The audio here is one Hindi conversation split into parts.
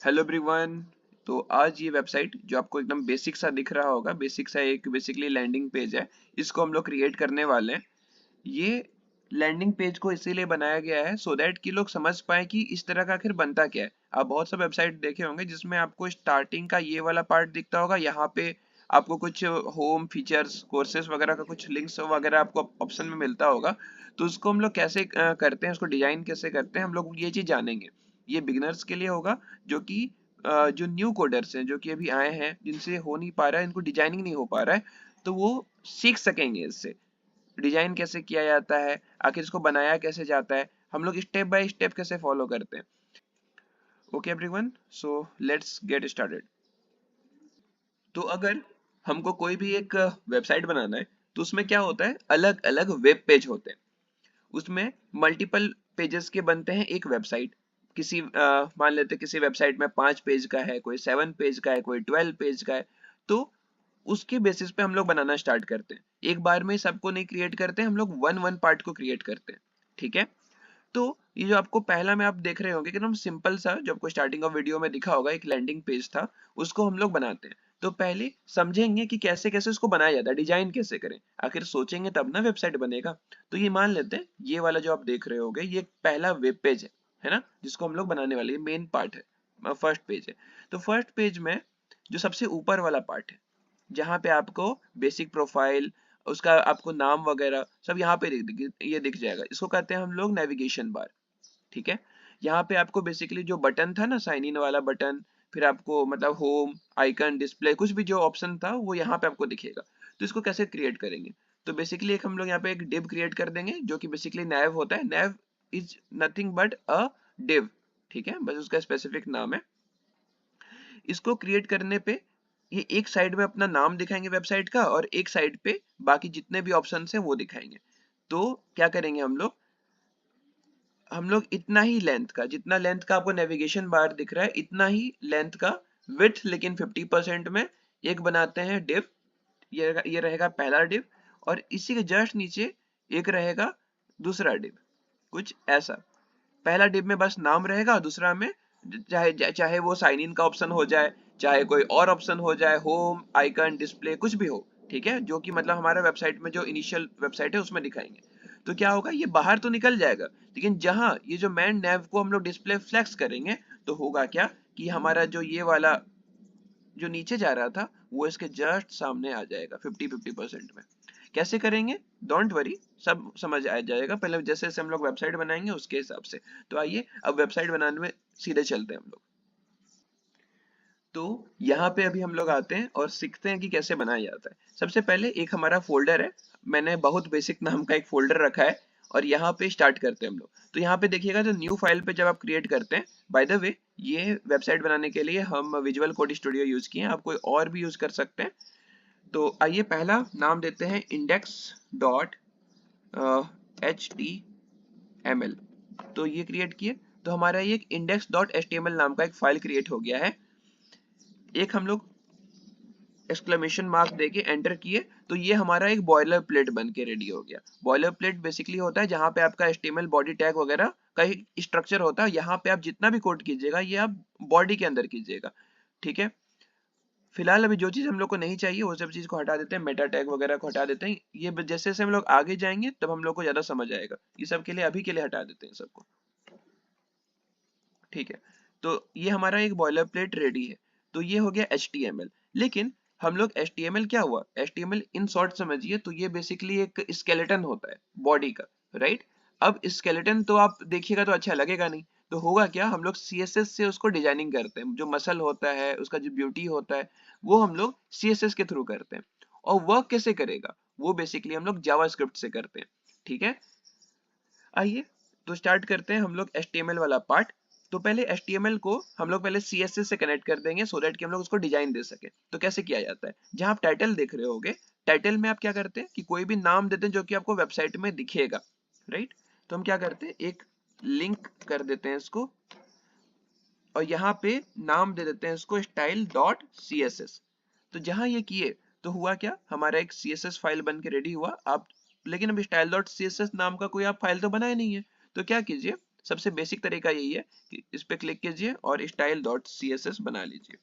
Hello everyone. तो आज ये वेबसाइट जो आपको एकदम बेसिक सा दिख रहा होगा, बेसिक सा एक बेसिकली लैंडिंग पेज है। इसको हम लोग क्रिएट करने वाले हैं। ये लैंडिंग पेज को इसीलिए बनाया गया है सो दैट कि लोग समझ पाए कि इस तरह का आखिर बनता क्या है। आप बहुत सा वेबसाइट देखे होंगे जिसमें आपको स्टार्टिंग का ये वाला पार्ट दिखता होगा, यहाँ पे आपको कुछ होम फीचर्स कोर्सेज वगैरह का कुछ लिंक्स वगैरह आपको ऑप्शन में मिलता होगा। तो उसको हम लोग कैसे करते हैं, उसको डिजाइन कैसे करते हैं, हम लोग ये चीज जानेंगे। ये बिगिनर्स के लिए होगा, जो कि जो न्यू कोडर्स हैं, जो कि अभी आए हैं, जिनसे हो नहीं पा रहा है, इनको डिजाइनिंग नहीं हो पा रहा है, तो वो सीख सकेंगे इससे डिजाइन कैसे किया जाता है, आखिर इसको बनाया कैसे जाता है, हम लोग स्टेप बाय स्टेप कैसे फॉलो करते हैं। Okay everyone, so let's get started. तो अगर हमको कोई भी एक वेबसाइट बनाना है, तो उसमें क्या होता है, अलग अलग वेब पेज होते हैं। उसमें मल्टीपल पेजेस के बनते हैं एक वेबसाइट। किसी मान लेते हैं किसी वेबसाइट में 5 पेज का है, कोई 7 पेज का है, कोई 12 पेज का है। तो उसके बेसिस पे हम लोग बनाना स्टार्ट करते हैं। एक बार में सबको नहीं क्रिएट करते, हम लोग वन वन पार्ट को क्रिएट करते हैं। ठीक है। तो ये जो आपको पहला में आप देख रहे होंगे कि एकदम सिंपल सा, जो आपको स्टार्टिंग ऑफ वीडियो में दिखा होगा, एक लैंडिंग पेज था, उसको हम लोग बनाते हैं। तो पहले समझेंगे कि कैसे कैसे उसको बनाया जाता है, डिजाइन कैसे करें। आखिर सोचेंगे तब ना वेबसाइट बनेगा। तो ये मान लेते हैं ये वाला जो आप देख रहे होगे, ये पहला वेब पेज है ना, जिसको हम लोग बनाने वाले, ये मेन पार्ट है, फर्स्ट पेज है। तो फर्स्ट पेज में जो सबसे ऊपर वाला पार्ट है, जहाँ पे आपको बेसिक प्रोफाइल, उसका आपको नाम वगैरह सब यहाँ पे ये दिख जाएगा। इसको कहते हैं हम लोग नेविगेशन बार। ठीक है। यहाँ पे आपको बेसिकली जो बटन था ना, साइन इन वाला बटन, फिर आपको मतलब होम आइकन डिस्प्ले कुछ भी जो ऑप्शन था वो यहाँ पे आपको दिखेगा। तो इसको कैसे क्रिएट करेंगे, तो बेसिकली एक हम लोग यहाँ पे एक डिव क्रिएट कर देंगे, जो कि बेसिकली नैव होता है। Nav is nothing but a div. ठीक है, बस उसका स्पेसिफिक नाम है। इसको क्रिएट करने पे ये एक साइड में अपना नाम दिखाएंगे वेबसाइट का, और एक साइड पे बाकी जितने भी ऑप्शन हैं वो दिखाएंगे। तो क्या करेंगे हम लोग इतना ही लेंथ का, जितना लेंथ का आपको नेविगेशन बार दिख रहा है, इतना ही लेंथ का विड्थ, लेकिन 50% में एक बनाते हैं डिव। ये रहेगा पहला डिव। और इसी के जस्ट नीचे एक रहेगा दूसरा डिव, कुछ ऐसा। पहला डिव में बस नाम रहेगा, और दूसरा में चाहे चाहे वो साइन इन का ऑप्शन हो जाए, चाहे कोई और ऑप्शन हो जाए, होम आइकन डिस्प्ले कुछ भी हो। ठीक है, जो कि मतलब हमारा वेबसाइट में जो इनिशियल वेबसाइट है उसमें दिखाएंगे। तो क्या होगा, ये बाहर तो निकल जाएगा, लेकिन जहां ये जो मैन नैव को हम लोग डिस्प्ले फ्लेक्स करेंगे, तो होगा क्या कि हमारा जो ये वाला जो नीचे जा रहा था, वो इसके जस्ट सामने आ जाएगा 50-50% में। कैसे करेंगे, डोंट वरी, सब समझ आ जाएगा। पहले जैसे जैसे हम लोग वेबसाइट बनाएंगे उसके हिसाब से। तो आइए अब वेबसाइट बनाने में सीधे चलते हैं हम लोग। तो यहाँ पे अभी हम लोग आते हैं और सीखते हैं कि कैसे बनाया जाता है। सबसे पहले एक हमारा फोल्डर है, मैंने बहुत बेसिक नाम का एक फोल्डर रखा है, और यहाँ पे स्टार्ट करते हैं हम लोग। तो यहाँ पे देखिएगा, तो न्यू फाइल पे जब आप क्रिएट करते हैं, बाय द वे ये वेबसाइट बनाने के लिए हम विजुअल कोड स्टूडियो यूज किए हैं, आप कोई और भी यूज कर सकते हैं। तो आइए पहला नाम देते हैं index dot H T M L. तो ये क्रिएट किए, तो हमारा ये index dot H T M L नाम का एक फाइल क्रिएट हो गया है। एक हम लोग एक्सक्लेमेशन मार्क देके एंटर किए, तो ये हमारा एक बॉयलर प्लेट बन के रेडी हो गया। बॉयलर प्लेट बेसिकली होता है जहां पे आपका एचटीएमएल बॉडी टैग वगैरह का एक स्ट्रक्चर होता है। यहाँ पे आप जितना भी कोड कीजिएगा, ये आप बॉडी के अंदर कीजिएगा। ठीक है। फिलहाल अभी जो चीज हम लोग को नहीं चाहिए वो सब चीज को हटा देते हैं, मेटा टैग वगैरह को हटा देते हैं। ये जैसे जैसे हम लोग आगे जाएंगे तब हम लोग को ज्यादा समझ आएगा। ये सब के लिए अभी के लिए हटा देते हैं सबको। ठीक है। तो ये हमारा एक बॉयलर प्लेट रेडी है। तो ये हो गया HTML। लेकिन हम लोग HTML क्या हुआ, HTML इन शॉर्ट समझिए तो ये बेसिकली एक स्केलेटन होता है बॉडी का, राइट। अब स्केलेटन तो आप देखिएगा तो अच्छा लगेगा नहीं। तो होगा क्या, हम लोग CSS से उसको डिजाइनिंग करते हैं। जो मसल होता है, उसका जो ब्यूटी होता है, वो हम लोग CSS के थ्रू करते हैं। और वर्क कैसे करेगा, वो बेसिकली हम लोग जावास्क्रिप्ट से करते हैं। ठीक है। आइए तो स्टार्ट करते हैं हम लोग HTML वाला पार्ट। तो पहले HTML को हम लोग पहले CSS से कनेक्ट कर देंगे, सो दैट कि हम लोग उसको डिजाइन दे सके। तो कैसे किया जाता है, जहां आप टाइटल देख रहे होगे, टाइटल में आप क्या करते हैं कि कोई भी नाम देते हैं जो कि आपको वेबसाइट में दिखेगा, राइट। तो हम क्या करते हैं, एक लिंक कर देते हैं इसको, और यहाँ पे नाम दे देते हैं इसको स्टाइल डॉट CSS। तो जहां ये किए, तो हुआ क्या, हमारा एक CSS फाइल बन के रेडी हुआ। आप लेकिन अब स्टाइल डॉट CSS नाम का कोई आप फाइल तो बनाए नहीं है, तो क्या कीजिए, सबसे बेसिक तरीका यही है कि इस पे क्लिक कीजिए और style.css बना लीजिए।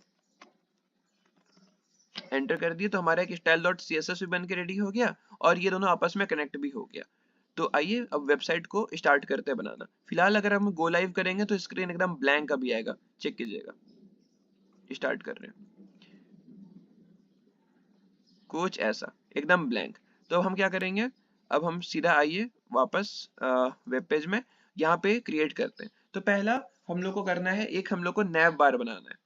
एंटर कर दिए तो हमारा एक style.css भी बन के रेडी हो गया और ये दोनों आपस में कनेक्ट भी हो गया। तो आइए अब वेबसाइट को स्टार्ट करते हैं बनाना। फिलहाल अगर हम गो लाइव करेंगे तो स्क्रीन एकदम ब्लैंक अभी आएगा, चेक कीजिएगा। स्टार्ट कर रहे हैं, कुछ ऐसा एकदम ब्लैंक। तो अब हम क्या करेंगे, अब हम सीधा आइए वापस वेब पेज में, यहाँ पे क्रिएट करते हैं। तो पहला हम लोग को करना है, एक हम लोग को नैव बार बनाना है।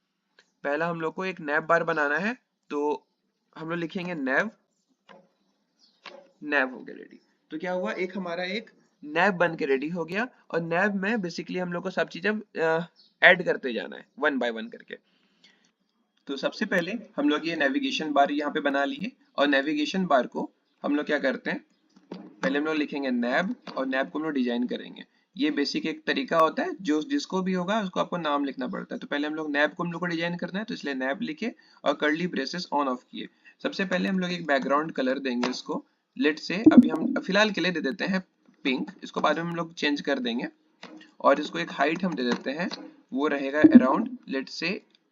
पहला हम लोग को एक नैव बार बनाना है, तो हम लोग लिखेंगे नैव। नैव हो गया रेडी। तो क्या हुआ, एक हमारा एक नैव बन के रेडी हो गया और नैव में बेसिकली हम लोग को सब चीजें ऐड करते जाना है वन बाय वन करके। तो सबसे पहले हम लोग ये नेविगेशन बार यहाँ पे बना लिए और नेविगेशन बार को हम लोग क्या करते हैं, पहले हम लोग लिखेंगे नैब और नैब को हम लोग डिजाइन करेंगे। ये बेसिक एक तरीका होता है, जो जिसको भी होगा उसको आपको नाम लिखना पड़ता है। तो पहले हम लोग नैब को हम लोग को डिजाइन करना है, तो इसलिए नैब लिखे और कर्ली ब्रेसेस ऑन ऑफ किए। सबसे पहले हम लोग एक बैकग्राउंड कलर देंगे इसको, लेट से अभी हम फिलहाल के लिए दे देते हैं पिंक, इसको बाद में हम लोग चेंज कर देंगे। और इसको एक हाइट हम दे देते हैं, वो रहेगा अराउंड लेट से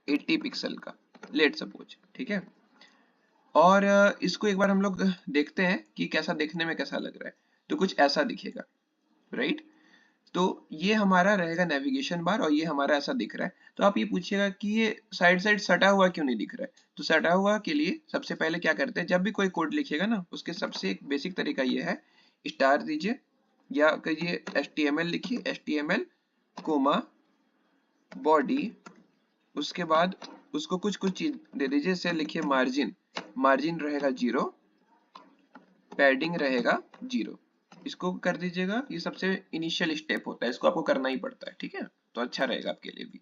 80 पिक्सल का, लेट सपोज, ठीक है। और इसको एक बार हम लोग देखते हैं कि कैसा देखने में कैसा लग रहा है। तो कुछ ऐसा दिखेगा, राइट। तो ये हमारा रहेगा नेविगेशन बार और ये हमारा ऐसा दिख रहा है। तो आप ये पूछिएगा कि ये साइड साइड सटा हुआ क्यों नहीं दिख रहा है। तो सटा हुआ के लिए सबसे पहले क्या करते हैं, जब भी कोई कोड लिखिएगा ना, उसके सबसे एक बेसिक तरीका ये है, स्टार दीजिए या कहिए HTML लिखिए, HTML कोमा बॉडी, उसके बाद उसको कुछ कुछ चीज दे दीजिए, जैसे लिखिए मार्जिन, मार्जिन रहेगा 0, पैडिंग रहेगा 0। इसको कर दीजिएगा, ये सबसे इनिशियल स्टेप होता है, इसको आपको करना ही पड़ता है, ठीक है। तो अच्छा रहेगा आपके लिए भी।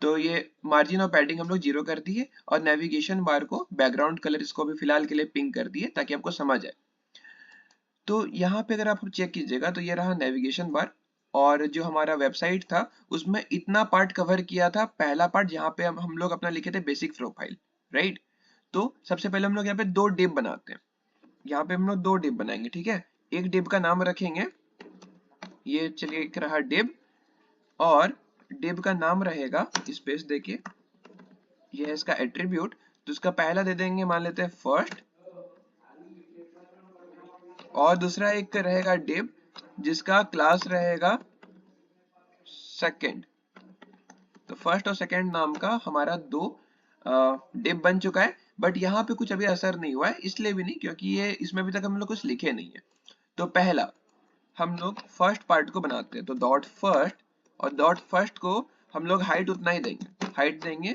तो ये मार्जिन और पैडिंग हम लोग 0 कर दिए और नेविगेशन बार को बैकग्राउंड कलर इसको भी फिलहाल के लिए पिंक कर दिए ताकि आपको समझ आए। तो यहाँ पे अगर आप चेक कीजिएगा तो ये रहा नेविगेशन बार, और जो हमारा वेबसाइट था उसमें इतना पार्ट कवर किया था। पहला पार्ट जहाँ पे हम लोग अपना लिखे थे बेसिक प्रोफाइल, राइट। तो सबसे पहले हम लोग यहाँ पे 2 डिव बनाते हैं, यहाँ पे हम लोग 2 डिव बनाएंगे, ठीक है। एक डिव का नाम रखेंगे, ये चलिए एक रहा डिव, और डिव का नाम रहेगा, स्पेस देके, ये है इसका एट्रीब्यूट। तो इसका पहला दे देंगे, मान लेते हैं फर्स्ट, और दूसरा एक रहेगा डिव जिसका क्लास रहेगा सेकंड। तो फर्स्ट और सेकंड नाम का हमारा 2 डिव बन चुका है। बट यहाँ पे कुछ अभी असर नहीं हुआ है, इसलिए भी नहीं क्योंकि ये इसमें अभी तक हम लोग कुछ लिखे नहीं है। तो पहला हम लोग फर्स्ट पार्ट को बनाते हैं, तो डॉट फर्स्ट, और डॉट फर्स्ट को हम लोग हाइट उतना ही देंगे, हाइट देंगे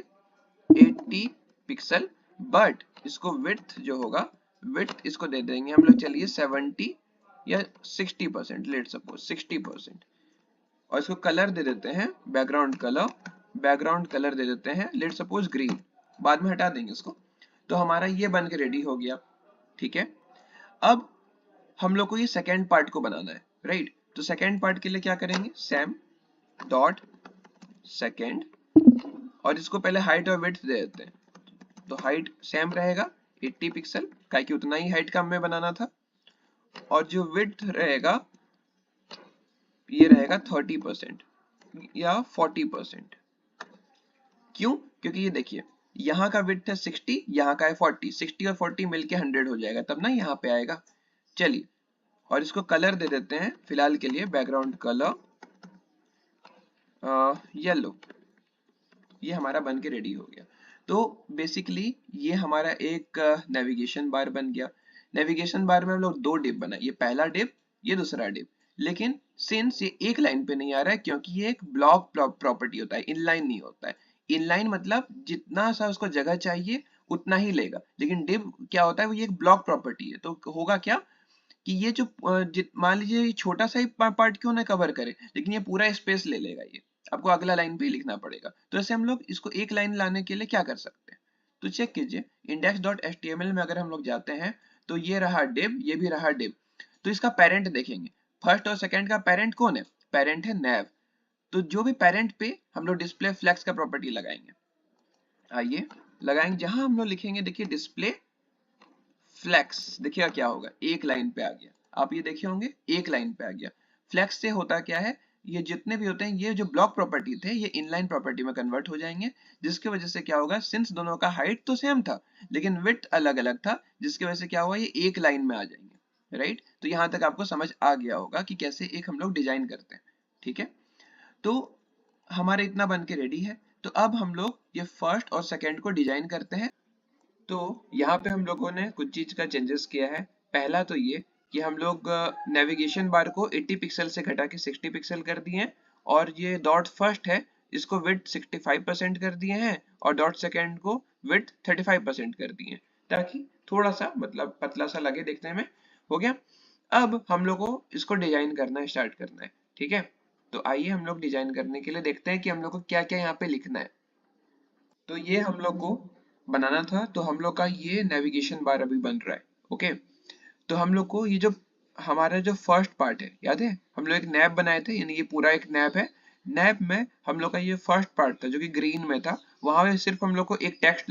80 पिक्सल, बट इसको विड्थ जो होगा, विड्थ इसको दे देंगे हम लोग, चलिए 70 या 60%, लेट सपोज 60%। और इसको कलर दे देते हैं बैकग्राउंड कलर, बैकग्राउंड कलर दे देते हैं लेट सपोज ग्रीन, बाद में हटा देंगे इसको। तो हमारा ये बन के रेडी हो गया, ठीक है। अब हम लोग को ये सेकेंड पार्ट को बनाना है, राइट। तो सेकेंड पार्ट के लिए क्या करेंगे, सैम डॉट सेकेंड, और इसको पहले हाइट और विड्थ दे देते हैं। तो हाइट सेम रहेगा 80 पिक्सल, काहे कि उतना ही हाइट का हमें बनाना था। और जो विड्थ रहेगा ये रहेगा 30% या 40%। क्यों, क्योंकि ये देखिए यहाँ का विड्थ है 60, यहाँ का है 40, 60 और 40 मिलके 100 हो जाएगा, तब ना यहाँ पे आएगा। चलिए, और इसको कलर दे देते हैं फिलहाल के लिए, बैकग्राउंड कलर येलो। ये हमारा बन के रेडी हो गया। तो बेसिकली ये हमारा एक नेविगेशन बार बन गया। नेविगेशन बार में हम लोग 2 डिव बनाए, ये पहला डिव, ये दूसरा डिव। लेकिन सिंस ये एक लाइन पे नहीं आ रहा है क्योंकि ये एक ब्लॉक प्रॉपर्टी होता है, इनलाइन नहीं होता है। इनलाइन मतलब जितना सा उसको जगह चाहिए उतना ही लेगा, लेकिन डिव क्या होता है, वो ये एक ब्लॉक प्रॉपर्टी है। तो होगा क्या कि ये जो मान लीजिए ये छोटा सा ही पार्ट क्यों ना कवर करे, लेकिन ये पूरा स्पेस ले लेगा, ये आपको अगला लाइन पे ही लिखना पड़ेगा। तो ऐसे हम लोग इसको एक लाइन लाने के लिए क्या कर सकते हैं, तो चेक कीजिए index.html में अगर हम लोग जाते हैं तो ये रहा div, ये भी रहा div। तो इसका पेरेंट देखेंगे, फर्स्ट और सेकंड का पेरेंट कौन है, पेरेंट है nav। तो जो भी पेरेंट पे हम लोग डिस्प्ले फ्लेक्स का प्रॉपर्टी लगाएंगे, आइए लगाएंगे, जहां हम लोग लिखेंगे, देखिए डिस्प्ले फ्लेक्स, देखिएगा क्या होगा, एक लाइन पे आ गया। आप ये देखे होंगे एक लाइन पे आ गया। फ्लेक्स से होता क्या है, ये जितने भी होते हैं ये जो ब्लॉक प्रॉपर्टी थे ये इनलाइन प्रॉपर्टी में कन्वर्ट हो जाएंगे, जिसकी वजह से क्या होगा, सिंस दोनों का हाइट तो सेम था लेकिन विड्थ अलग अलग था, जिसकी वजह से क्या हुआ, ये एक लाइन में आ जाएंगे, राइट। तो यहाँ तक आपको समझ आ गया होगा कि कैसे एक हम लोग डिजाइन करते हैं, ठीक है। तो हमारे इतना बन के रेडी है। तो अब हम लोग ये फर्स्ट और सेकेंड को डिजाइन करते हैं। तो यहाँ पे हम लोगों ने कुछ चीज का चेंजेस किया है। पहला तो ये कि हम लोग नेविगेशन बार को 80 पिक्सल से घटा के 60 पिक्सल कर दिए हैं, और ये डॉट फर्स्ट है इसको विड्थ 65% कर दिए हैं, और डॉट सेकेंड को विड्थ 35% कर दिए हैं, ताकि थोड़ा सा मतलब पतला सा लगे देखने में। हो गया। अब हम लोग को इसको डिजाइन करना स्टार्ट करना है, ठीक है। तो आइए हम लोग डिजाइन करने के लिए देखते हैं कि हम लोग को क्या क्या यहाँ पे लिखना है। तो ये हम लोग को बनाना था, तो हम लोग का ये नेविगेशन बार अभी बन रहा है, ओके। तो हम लोग को ये जो हमारा जो फर्स्ट पार्ट है, याद है हम लोग एक नैप बनाए थे, यानी ये पूरा एक नैप है। नैप में हम लोग का ये फर्स्ट पार्ट था जो कि ग्रीन में था, वहां पे सिर्फ हम लोग को एक टेक्स्ट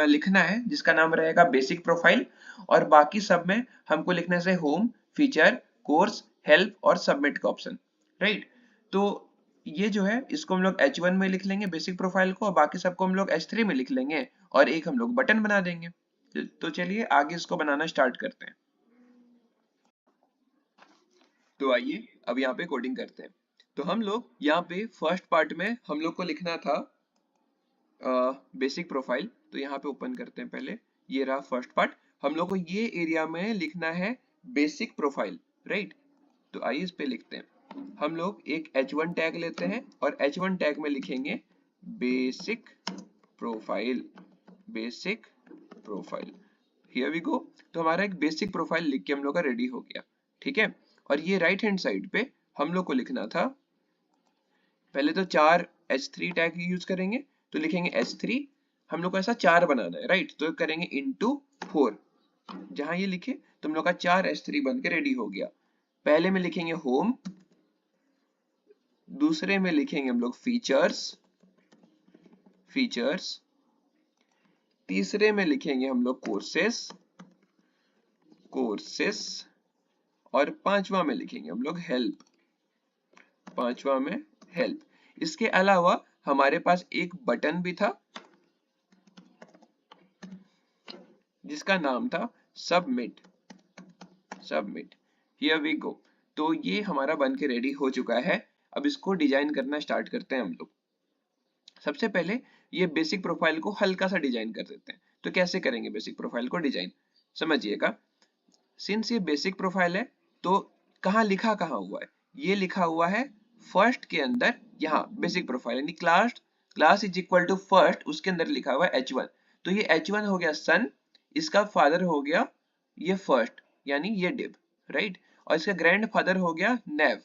लिखना है जिसका नाम रहेगा बेसिक प्रोफाइल, और बाकी सब में हमको लिखने से होम, फीचर, कोर्स, हेल्प और सबमिट का ऑप्शन, राइट। तो ये जो है इसको हम लोग H1 में लिख लेंगे बेसिक प्रोफाइल को, और बाकी सबको हम लोग H3 में लिख लेंगे, और एक हम लोग बटन बना देंगे। तो चलिए आगे इसको बनाना स्टार्ट करते हैं। तो आइए अब यहाँ पे कोडिंग करते हैं। तो हम लोग यहाँ पे फर्स्ट पार्ट में हम लोग को लिखना था बेसिक प्रोफाइल। तो यहाँ पे ओपन करते हैं पहले, ये रहा फर्स्ट पार्ट। हम लोग को ये एरिया में लिखना है बेसिक प्रोफाइल, राइट। तो आइए इस पे लिखते हैं। हम लोग एक H1 टैग लेते हैं और H1 टैग में लिखेंगे basic profile, basic profile. Here we go. तो हमारा एक बेसिक प्रोफाइल लिख के हम लोग का रेडी हो गया, ठीक है। और ये राइट हैंड साइड पे हम लोग को लिखना था, पहले तो 4 H3 टैग यूज करेंगे। तो लिखेंगे H3, हम लोग को ऐसा 4 बनाना है, राइट। तो करेंगे इंटू 4, जहां ये लिखे तो हम लोग का 4 H3 बन के रेडी हो गया। पहले में लिखेंगे होम, दूसरे में लिखेंगे हम लोग फीचर्स, फीचर्स, तीसरे में लिखेंगे हम लोग कोर्सेस, कोर्सेस, और पांचवा में लिखेंगे हम लोग हेल्प, पांचवा में हेल्प। इसके अलावा हमारे पास एक बटन भी था जिसका नाम था submit, submit. Here we go. तो ये हमारा बन के रेडी हो चुका है। अब इसको डिजाइन करना स्टार्ट करते हैं हम लोग। सबसे पहले ये बेसिक प्रोफाइल को हल्का सा डिजाइन कर देते हैं। तो कैसे करेंगे बेसिक प्रोफाइल को डिजाइन, समझिएगा। सिंस ये बेसिक प्रोफाइल है तो कहाँ लिखा कहाँ हुआ है, ये लिखा हुआ है फर्स्ट के अंदर, यहाँ बेसिक प्रोफाइल यानी class, class is equal to first, उसके अंदर लिखा हुआ है H1। तो ये H1 हो गया सन, इसका फादर हो गया ये फर्स्ट यानी ये डिव, राइट। और इसका ग्रैंड फादर हो गया नेव,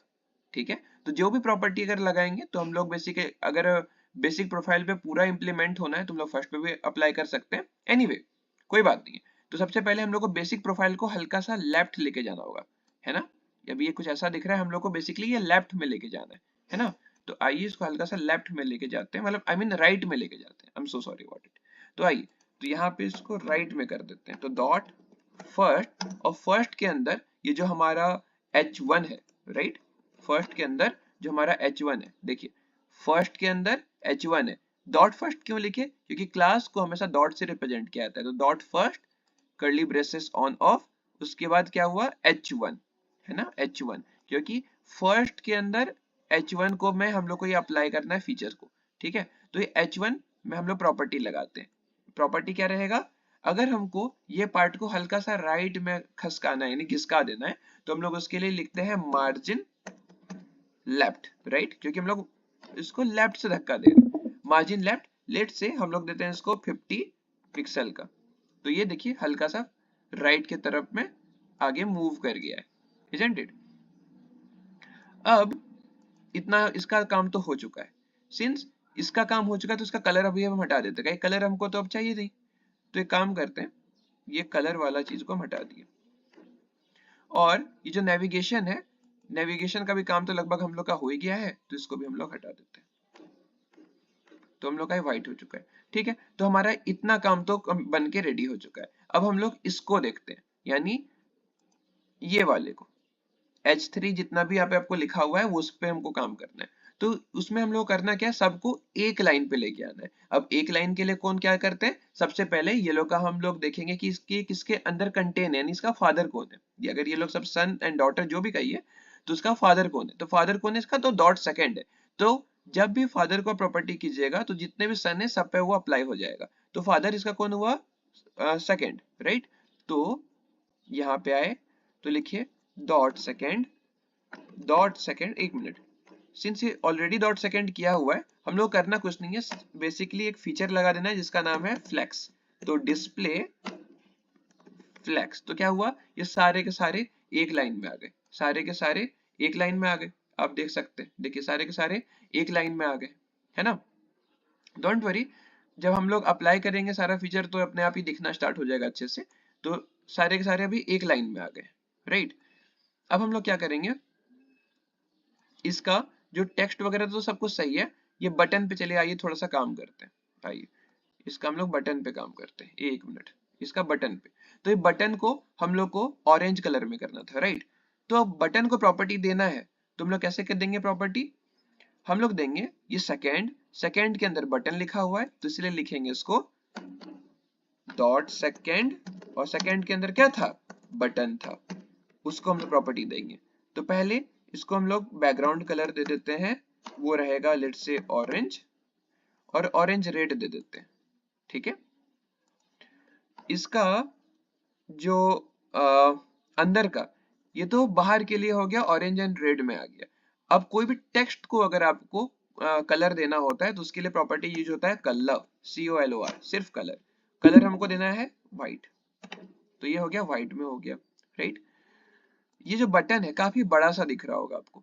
ठीक है। तो जो भी प्रॉपर्टी अगर लगाएंगे तो हम लोग बेसिक, अगर बेसिक प्रोफाइल पे पूरा इंप्लीमेंट होना है तो हम लोग फर्स्ट पे भी अप्लाई कर सकते हैं। एनीवे कोई बात नहीं है। तो सबसे पहले हम लोग को बेसिक प्रोफाइल को हल्का सा लेफ्ट लेके जाना होगा, है ना। अभी ये कुछ ऐसा दिख रहा है, हम लोग को बेसिकली ये लेफ्ट में लेके जाना है ना। तो आइए इसको हल्का सा लेफ्ट में लेके जाते हैं, मतलब आई मीन राइट में लेके जाते हैं। I am so sorry about it. तो आइए, तो यहाँ पे इसको राइट में कर देते हैं। तो डॉट फर्स्ट, और फर्स्ट के अंदर ये जो हमारा H1 है, राइट। फर्स्ट के अंदर जो हमारा H1 है, देखिए फर्स्ट के अंदर H1 है। डॉट फर्स्ट क्यों लिखे, क्योंकि क्लास को हमेशा डॉट से रिप्रेजेंट किया जाता है। तो dot first curly braces on off, उसके बाद क्या हुआ H1, है ना, H1। क्योंकि फर्स्ट के अंदर H1 को में हम लोग को ये अप्लाई करना है फीचर को, ठीक है। तो ये H1 में हम लोग प्रॉपर्टी लगाते हैं। प्रॉपर्टी क्या रहेगा, अगर हमको ये पार्ट को हल्का सा राइट में खसकाना है यानी घिसका देना है, तो हम लोग उसके लिए लिखते हैं मार्जिन लेफ्ट, राइट। क्योंकि हम लोग इसको लेफ्ट से धक्का दे रहे हैं, मार्जिन लेफ्ट। लेट से हम लोग देते हैं इसको 50 पिक्सल का। तो ये देखिए हल्का सा राइट के तरफ में आगे मूव कर गया है, isn't it? अब इतना इसका काम तो हो चुका है। सिंस इसका काम हो चुका है तो इसका कलर अभी हम हटा देते हैं। कलर हमको तो अब चाहिए नहीं, तो एक काम करते हैं, ये कलर वाला चीज को हम हटा दिए। और ये जो नेविगेशन है, नेविगेशन का भी काम तो लगभग हम लोग का हो ही गया है, तो इसको भी हम लोग हटा देते हैं। तो हम लोग का व्हाइट हो चुका है, ठीक है। तो हमारा इतना काम तो बन के रेडी हो चुका है। अब हम लोग इसको देखते हैं, यानी ये वाले को H3 जितना भी यहाँ पे आपको लिखा हुआ है वो उस पे हमको काम करना है। तो उसमें हम लोग करना क्या है, सबको एक लाइन पे लेके आना है। अब एक लाइन के लिए कौन क्या करते हैं, सबसे पहले ये लोग का हम लोग देखेंगे कि इसकी किसके अंदर कंटेन है, यानी इसका फादर कौन है। ये अगर ये लोग सब सन एंड डॉटर जो भी कहिए तो उसका फादर कौन है, तो फादर कौन है इसका, तो डॉट सेकेंड है। तो जब भी फादर को प्रॉपर्टी कीजिएगा तो जितने भी सन है सब पे वो अप्लाई हो जाएगा। तो फादर इसका कौन हुआ, सेकेंड, राइट। तो यहाँ पे आए तो लिखिए डॉट सेकेंड, डॉट सेकेंड, एक मिनट, सिंस ये ऑलरेडी डॉट सेकेंड किया हुआ है, हम लोग करना कुछ नहीं है, बेसिकली एक फीचर लगा देना है जिसका नाम है फ्लेक्स। तो डिस्प्ले फ्लेक्स, तो क्या हुआ, ये सारे के सारे एक लाइन में आ गए, सारे के सारे एक लाइन में आ गए। आप देख सकते हैं, देखिए सारे के सारे एक लाइन में आ गए, है ना। डोंट वरी, जब हम लोग अप्लाई करेंगे सारा फीचर तो अपने आप ही दिखना स्टार्ट हो जाएगा अच्छे से। तो सारे के सारे अभी एक लाइन में आ गए, राइट। अब हम लोग क्या करेंगे, इसका जो टेक्स्ट वगैरह तो सब कुछ सही है, ये बटन पे चले आइए, थोड़ा सा काम करते हैं, आइए इसका हम लोग बटन पे काम करते हैं, एक मिनट, इसका बटन पे। तो ये बटन को हम लोग को ऑरेंज कलर में करना था, राइट। तो अब बटन को प्रॉपर्टी देना है, तो हम लोग कैसे कर देंगे प्रॉपर्टी, हम लोग देंगे ये सेकेंड, सेकेंड के अंदर बटन लिखा हुआ है तो इसलिए लिखेंगे इसको डॉट सेकेंड, और सेकेंड के अंदर क्या था, बटन था, उसको हम लोग प्रॉपर्टी देंगे। तो पहले इसको हम लोग बैकग्राउंड कलर दे देते हैं, वो रहेगा लेट्स से ऑरेंज, और ऑरेंज रेड दे देते हैं, ठीक है। इसका जो अंदर का, ये तो बाहर के लिए हो गया, ऑरेंज एंड रेड में आ गया। अब कोई भी टेक्स्ट को अगर आपको कलर देना होता है तो उसके लिए प्रॉपर्टी यूज होता है कलर, COLOR, सिर्फ कलर। कलर हमको देना है व्हाइट, तो ये हो गया व्हाइट में हो गया, राइट। ये जो बटन है काफी बड़ा सा दिख रहा होगा आपको,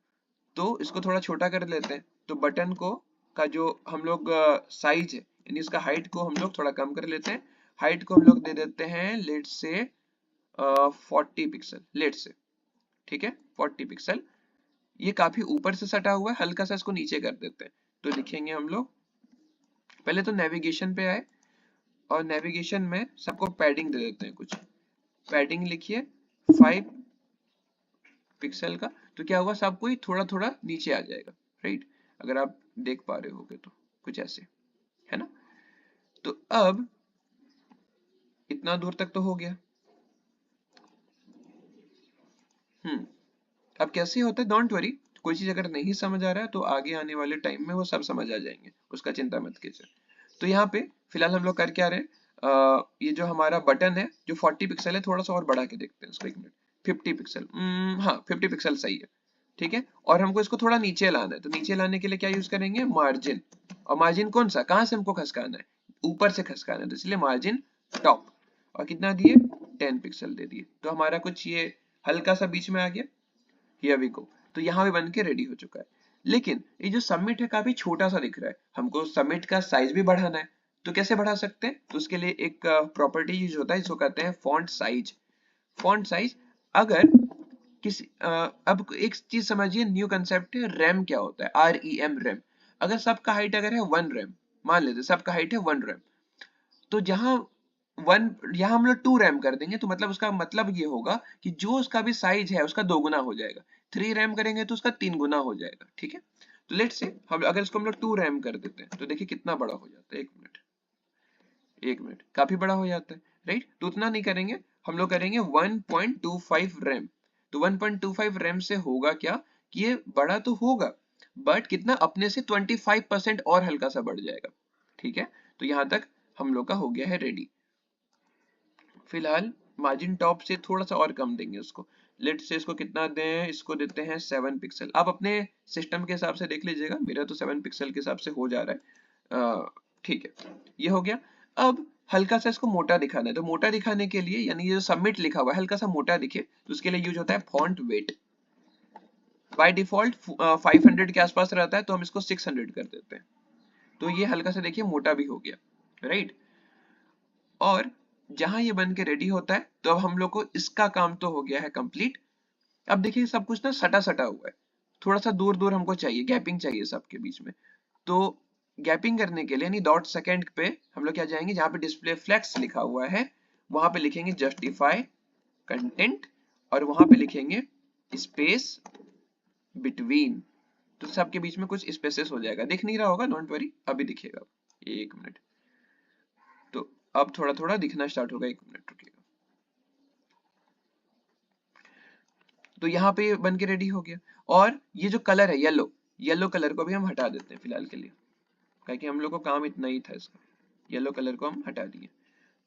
तो इसको थोड़ा छोटा कर लेते हैं। तो बटन को का जो हम लोग साइज है, यानी इसका हाइट को हम लोग थोड़ा कम कर लेते हैं। हाइट को हम लोग दे देते हैं लेट से 40 पिक्सल, लेट से, ठीक है 40 पिक्सल। ये काफी ऊपर से सटा हुआ है, हल्का सा इसको नीचे कर देते हैं। तो लिखेंगे हम लोग, पहले तो नेविगेशन पे आए, और नेविगेशन में सबको पैडिंग दे देते हैं कुछ, पैडिंग लिखिए 5 पिक्सल का। तो क्या होगा, सब कोई थोड़ा थोड़ा नीचे आ जाएगा, राइट। अगर आप देख पा रहे होगे तो कुछ ऐसे, है ना। तो अब इतना दूर तक तो हो गया। अब कैसे होता है, डोंट वरी, कोई चीज अगर नहीं समझ आ रहा है तो आगे आने वाले टाइम में वो सब समझ आ जाएंगे, उसका चिंता मत कीजिए। तो यहाँ पे फिलहाल हम लोग कर क्या रहे हैं, ये जो हमारा बटन है जो 40 पिक्सल है, थोड़ा सा और बढ़ा के देखते हैं इसको, एक मिनट, 50 पिक्सल, हाँ 50 पिक्सल सही है, ठीक है। और हमको इसको थोड़ा नीचे लाना है, तो नीचे लाने के लिए क्या यूज करेंगे, मार्जिन। और मार्जिन कौन सा, कहाँ से हमको खसकाना है, ऊपर से खसकाना है, तो इसलिए मार्जिन टॉप। और कितना दिए, 10 पिक्सल दे दिए, तो हमारा कुछ ये हल्का सा बीच में आ गया, हियर वी गो। तो यहाँ पे बन के रेडी हो चुका है। लेकिन ये जो सबमिट है काफी छोटा सा दिख रहा है, हमको सबमिट का साइज भी बढ़ाना है। तो कैसे बढ़ा सकते हैं, तो उसके लिए एक प्रॉपर्टी यूज होता है, इसको कहते हैं फॉन्ट साइज। फॉन्ट साइज, अगर किसी अब एक चीज समझिए, न्यू कंसेप्ट है, रैम क्या होता है, REM, रैम। अगर सबका हाइट अगर है 1 रैम, मान लेते सबका हाइट है 1 रैम, तो जहां 1, यहाँ हम लोग 2 रैम कर देंगे, तो मतलब उसका मतलब ये होगा कि जो उसका भी साइज है उसका 2 गुना हो जाएगा। 3 रैम करेंगे तो उसका 3 गुना हो जाएगा, ठीक है। तो लेट्स से हम अगर इसको हम लोग 2 रैम कर देते हैं तो देखिए कितना बड़ा हो जाता है, एक मिनट, एक मिनट, काफी बड़ा हो जाता है, राइट। तो उतना नहीं करेंगे, हम लोग करेंगे 1.25 रैम। तो 1.25 रैम से होगा क्या, कि ये बड़ा तो होगा बट कितना, अपने से 25% और हल्का सा बढ़ जाएगा, ठीक है। तो यहाँ तक हम लोग का हो गया है रेडी। फिलहाल मार्जिन टॉप से थोड़ा सा और कम देंगे उसको, लेट से इसको कितना दें, इसको देते हैं 7 पिक्सल। आप अपने सिस्टम के हिसाब से देख लीजिएगा, मेरा तो 7 पिक्सल के हिसाब से हो जा रहा है, ठीक है, ये हो गया। अब हल्का सा इसको मोटा दिखाना है, तो मोटा दिखाने के लिए, यानी ये जो सबमिट लिखा हुआ है हल्का सा मोटा दिखे, तो उसके लिए यूज होता है फॉन्ट वेट। बाय डिफॉल्ट 500 के आसपास रहता है, तो हम इसको 600 कर देते हैं, तो ये हल्का सा देखिए मोटा भी हो गया, राइट। और जहां ये बन के रेडी होता है, तो अब हम लोग को इसका काम तो हो गया है कंप्लीट। अब देखिए सब कुछ ना सटा सटा हुआ है, थोड़ा सा दूर दूर हमको चाहिए, गैपिंग चाहिए सबके बीच में। तो गैपिंग करने के लिए, यानी डॉट सेकेंड पे हम लोग क्या जाएंगे, जहां पे डिस्प्ले फ्लेक्स लिखा हुआ है वहां पे लिखेंगे जस्टिफाई कंटेंट, और वहां पे लिखेंगे स्पेस बिटवीन, तो सबके बीच में कुछ स्पेसेस हो जाएगा, दिख नहीं रहा होगा, डोंट वरी, अभी दिखेगा, 1 मिनट। तो अब थोड़ा थोड़ा दिखना स्टार्ट होगा, 1 मिनट रुकिएगा। तो यहाँ पे ये बन के रेडी हो गया। और ये जो कलर है येलो, येलो कलर को भी हम हटा देते हैं फिलहाल के लिए, क्योंकि हम लोग को काम इतना ही था इसका, येलो कलर को हम हटा दिए।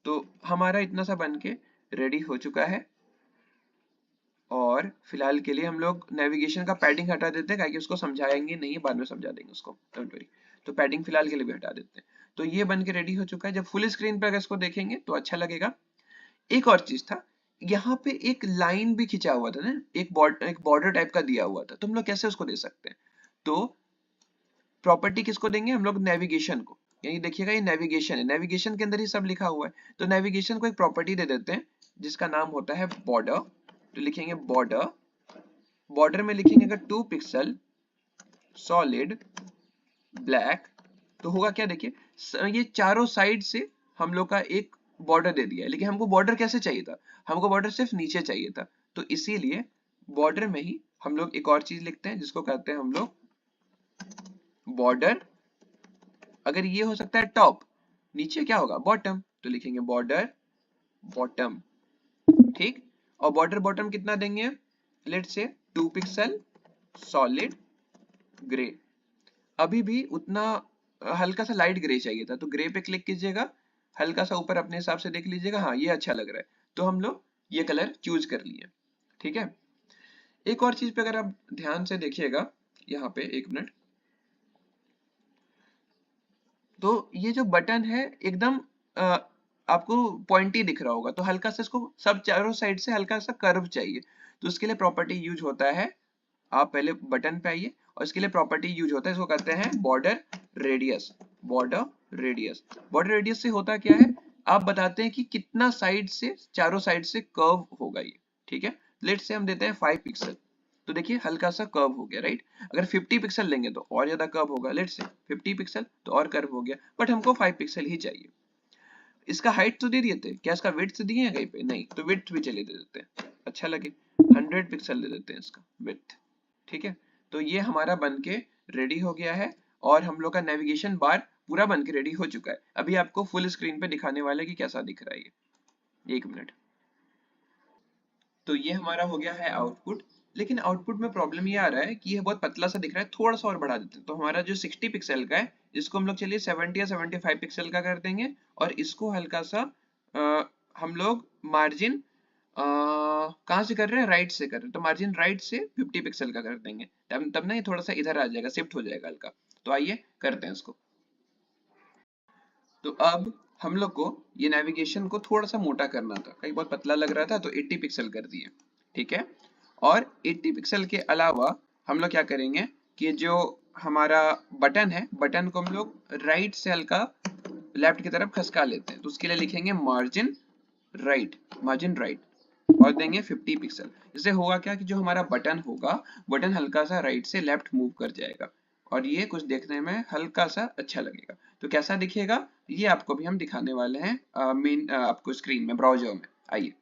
तो हमारा इतना सा बन के रेडी हो चुका है। और फिलहाल के लिए हम लोग नेविगेशन का पैडिंग हटा देते हैं, क्योंकि उसको समझाएंगे नहीं, बाद में समझा देंगे उसको, डोंट वरी। तो पैडिंग फिलहाल के लिए भी हटा देते हैं। तो ये बन के रेडी हो चुका है। जब फुल स्क्रीन पर अगर इसको देखेंगे तो अच्छा लगेगा। एक और चीज था, यहाँ पे एक लाइन भी खिंचा हुआ था ना, एक बॉर्डर टाइप का दिया हुआ था, तो हम लोग कैसे उसको दे सकते हैं? तो प्रॉपर्टी किसको देंगे हम लोग? नेविगेशन को। यही देखिएगा, ये नेविगेशन है, नेविगेशन के अंदर ही सब लिखा हुआ है। तो नेविगेशन को एक प्रॉपर्टी दे देते हैं जिसका नाम होता है बॉर्डर। तो लिखेंगे बॉर्डर, बॉर्डर में लिखेंगे अगर 2 पिक्सल सॉलिड ब्लैक, तो होगा क्या, देखिए ये चारों साइड से हम लोग का एक बॉर्डर दे दिया है। लेकिन हमको बॉर्डर कैसे चाहिए था? हमको बॉर्डर सिर्फ नीचे चाहिए था। तो इसीलिए बॉर्डर में ही हम लोग एक और चीज लिखते हैं जिसको कहते हैं हम लोग बॉर्डर। अगर ये हो सकता है टॉप, नीचे क्या होगा? बॉटम। तो लिखेंगे बॉर्डर बॉटम, ठीक। और बॉर्डर बॉटम कितना देंगे? Let's say 2 pixel solid grey. अभी भी उतना हल्का सा लाइट ग्रे चाहिए था, तो ग्रे पे क्लिक कीजिएगा, हल्का सा ऊपर अपने हिसाब से देख लीजिएगा, हाँ ये अच्छा लग रहा है, तो हम लोग ये कलर चूज कर लिए, ठीक है। एक और चीज पे अगर आप ध्यान से देखिएगा, यहाँ पे 1 मिनट, तो ये जो बटन है एकदम आपको पॉइंटी दिख रहा होगा, तो हल्का सा इसको सब चारों साइड से हल्का सा कर्व चाहिए। तो उसके लिए प्रॉपर्टी यूज होता है, आप पहले बटन पे आइए, और इसके लिए प्रॉपर्टी यूज होता है, इसको कहते हैं border radius. Border radius, border radius से होता क्या है, आप बताते हैं कि कितना साइड से, चारों साइड से कर्व होगा ये, ठीक है। लेट्स से हम देते हैं 5 पिक्सल, तो देखिए हल्का सा कर्व हो गया, राइट। अगर 50 पिक्सल लेंगे तो और ज्यादा कर्व होगा, लेट्स से 50 पिक्सल, तो और कर्व हो गया, बट हमको 5 पिक्सल ही चाहिए। इसका हाइट तो दे दिए थे, क्या इसका विड्थ दिए हैं कहीं पे? नहीं, तो विड्थ भी चलिए दे देते हैं, अच्छा लगे, 100 पिक्सल दे देते हैं इसका विड्थ, ठीक है। तो ये हमारा बन के रेडी हो गया है, और हम लोग का नेविगेशन बार पूरा बन के रेडी हो चुका है। अभी आपको फुल स्क्रीन पे दिखाने वाले कि कैसा दिख रहा है ये, 1 मिनट। तो ये हमारा हो गया है आउटपुट। लेकिन आउटपुट में प्रॉब्लम ये आ रहा है कि ये बहुत पतला सा दिख रहा है, थोड़ा सा और बढ़ा देते हैं। तो हमारा जो 60 पिक्सल का है, इसको हम लोग चलिए 70 या 75 पिक्सल का कर देंगे, और इसको हल्का सा हम लोग मार्जिन कहाँ से कर रहे हैं? राइट से कर रहे हैं, तो मार्जिन राइट से 50 पिक्सल का कर देंगे, तब ना ये थोड़ा सा इधर आ जाएगा, शिफ्ट हो जाएगा हल्का। तो आइए करते हैं इसको। तो अब हम लोग को ये नेविगेशन को थोड़ा सा मोटा करना था, कहीं बहुत पतला लग रहा था, तो 80 पिक्सल कर दिए, ठीक है। और 80 पिक्सल के अलावा हम लोग क्या करेंगे कि जो हमारा बटन है, बटन को हम लोग राइट से हल्का लेफ्ट की तरफ खसका लेते हैं। तो उसके लिए लिखेंगे मार्जिन राइट, मार्जिन राइट, और देंगे 50 पिक्सल। इससे होगा क्या कि जो हमारा बटन होगा, बटन हल्का सा राइट से लेफ्ट मूव कर जाएगा, और ये कुछ देखने में हल्का सा अच्छा लगेगा। तो कैसा दिखेगा ये आपको भी हम दिखाने वाले हैं मेन आपको स्क्रीन में, ब्राउजर में। आइए,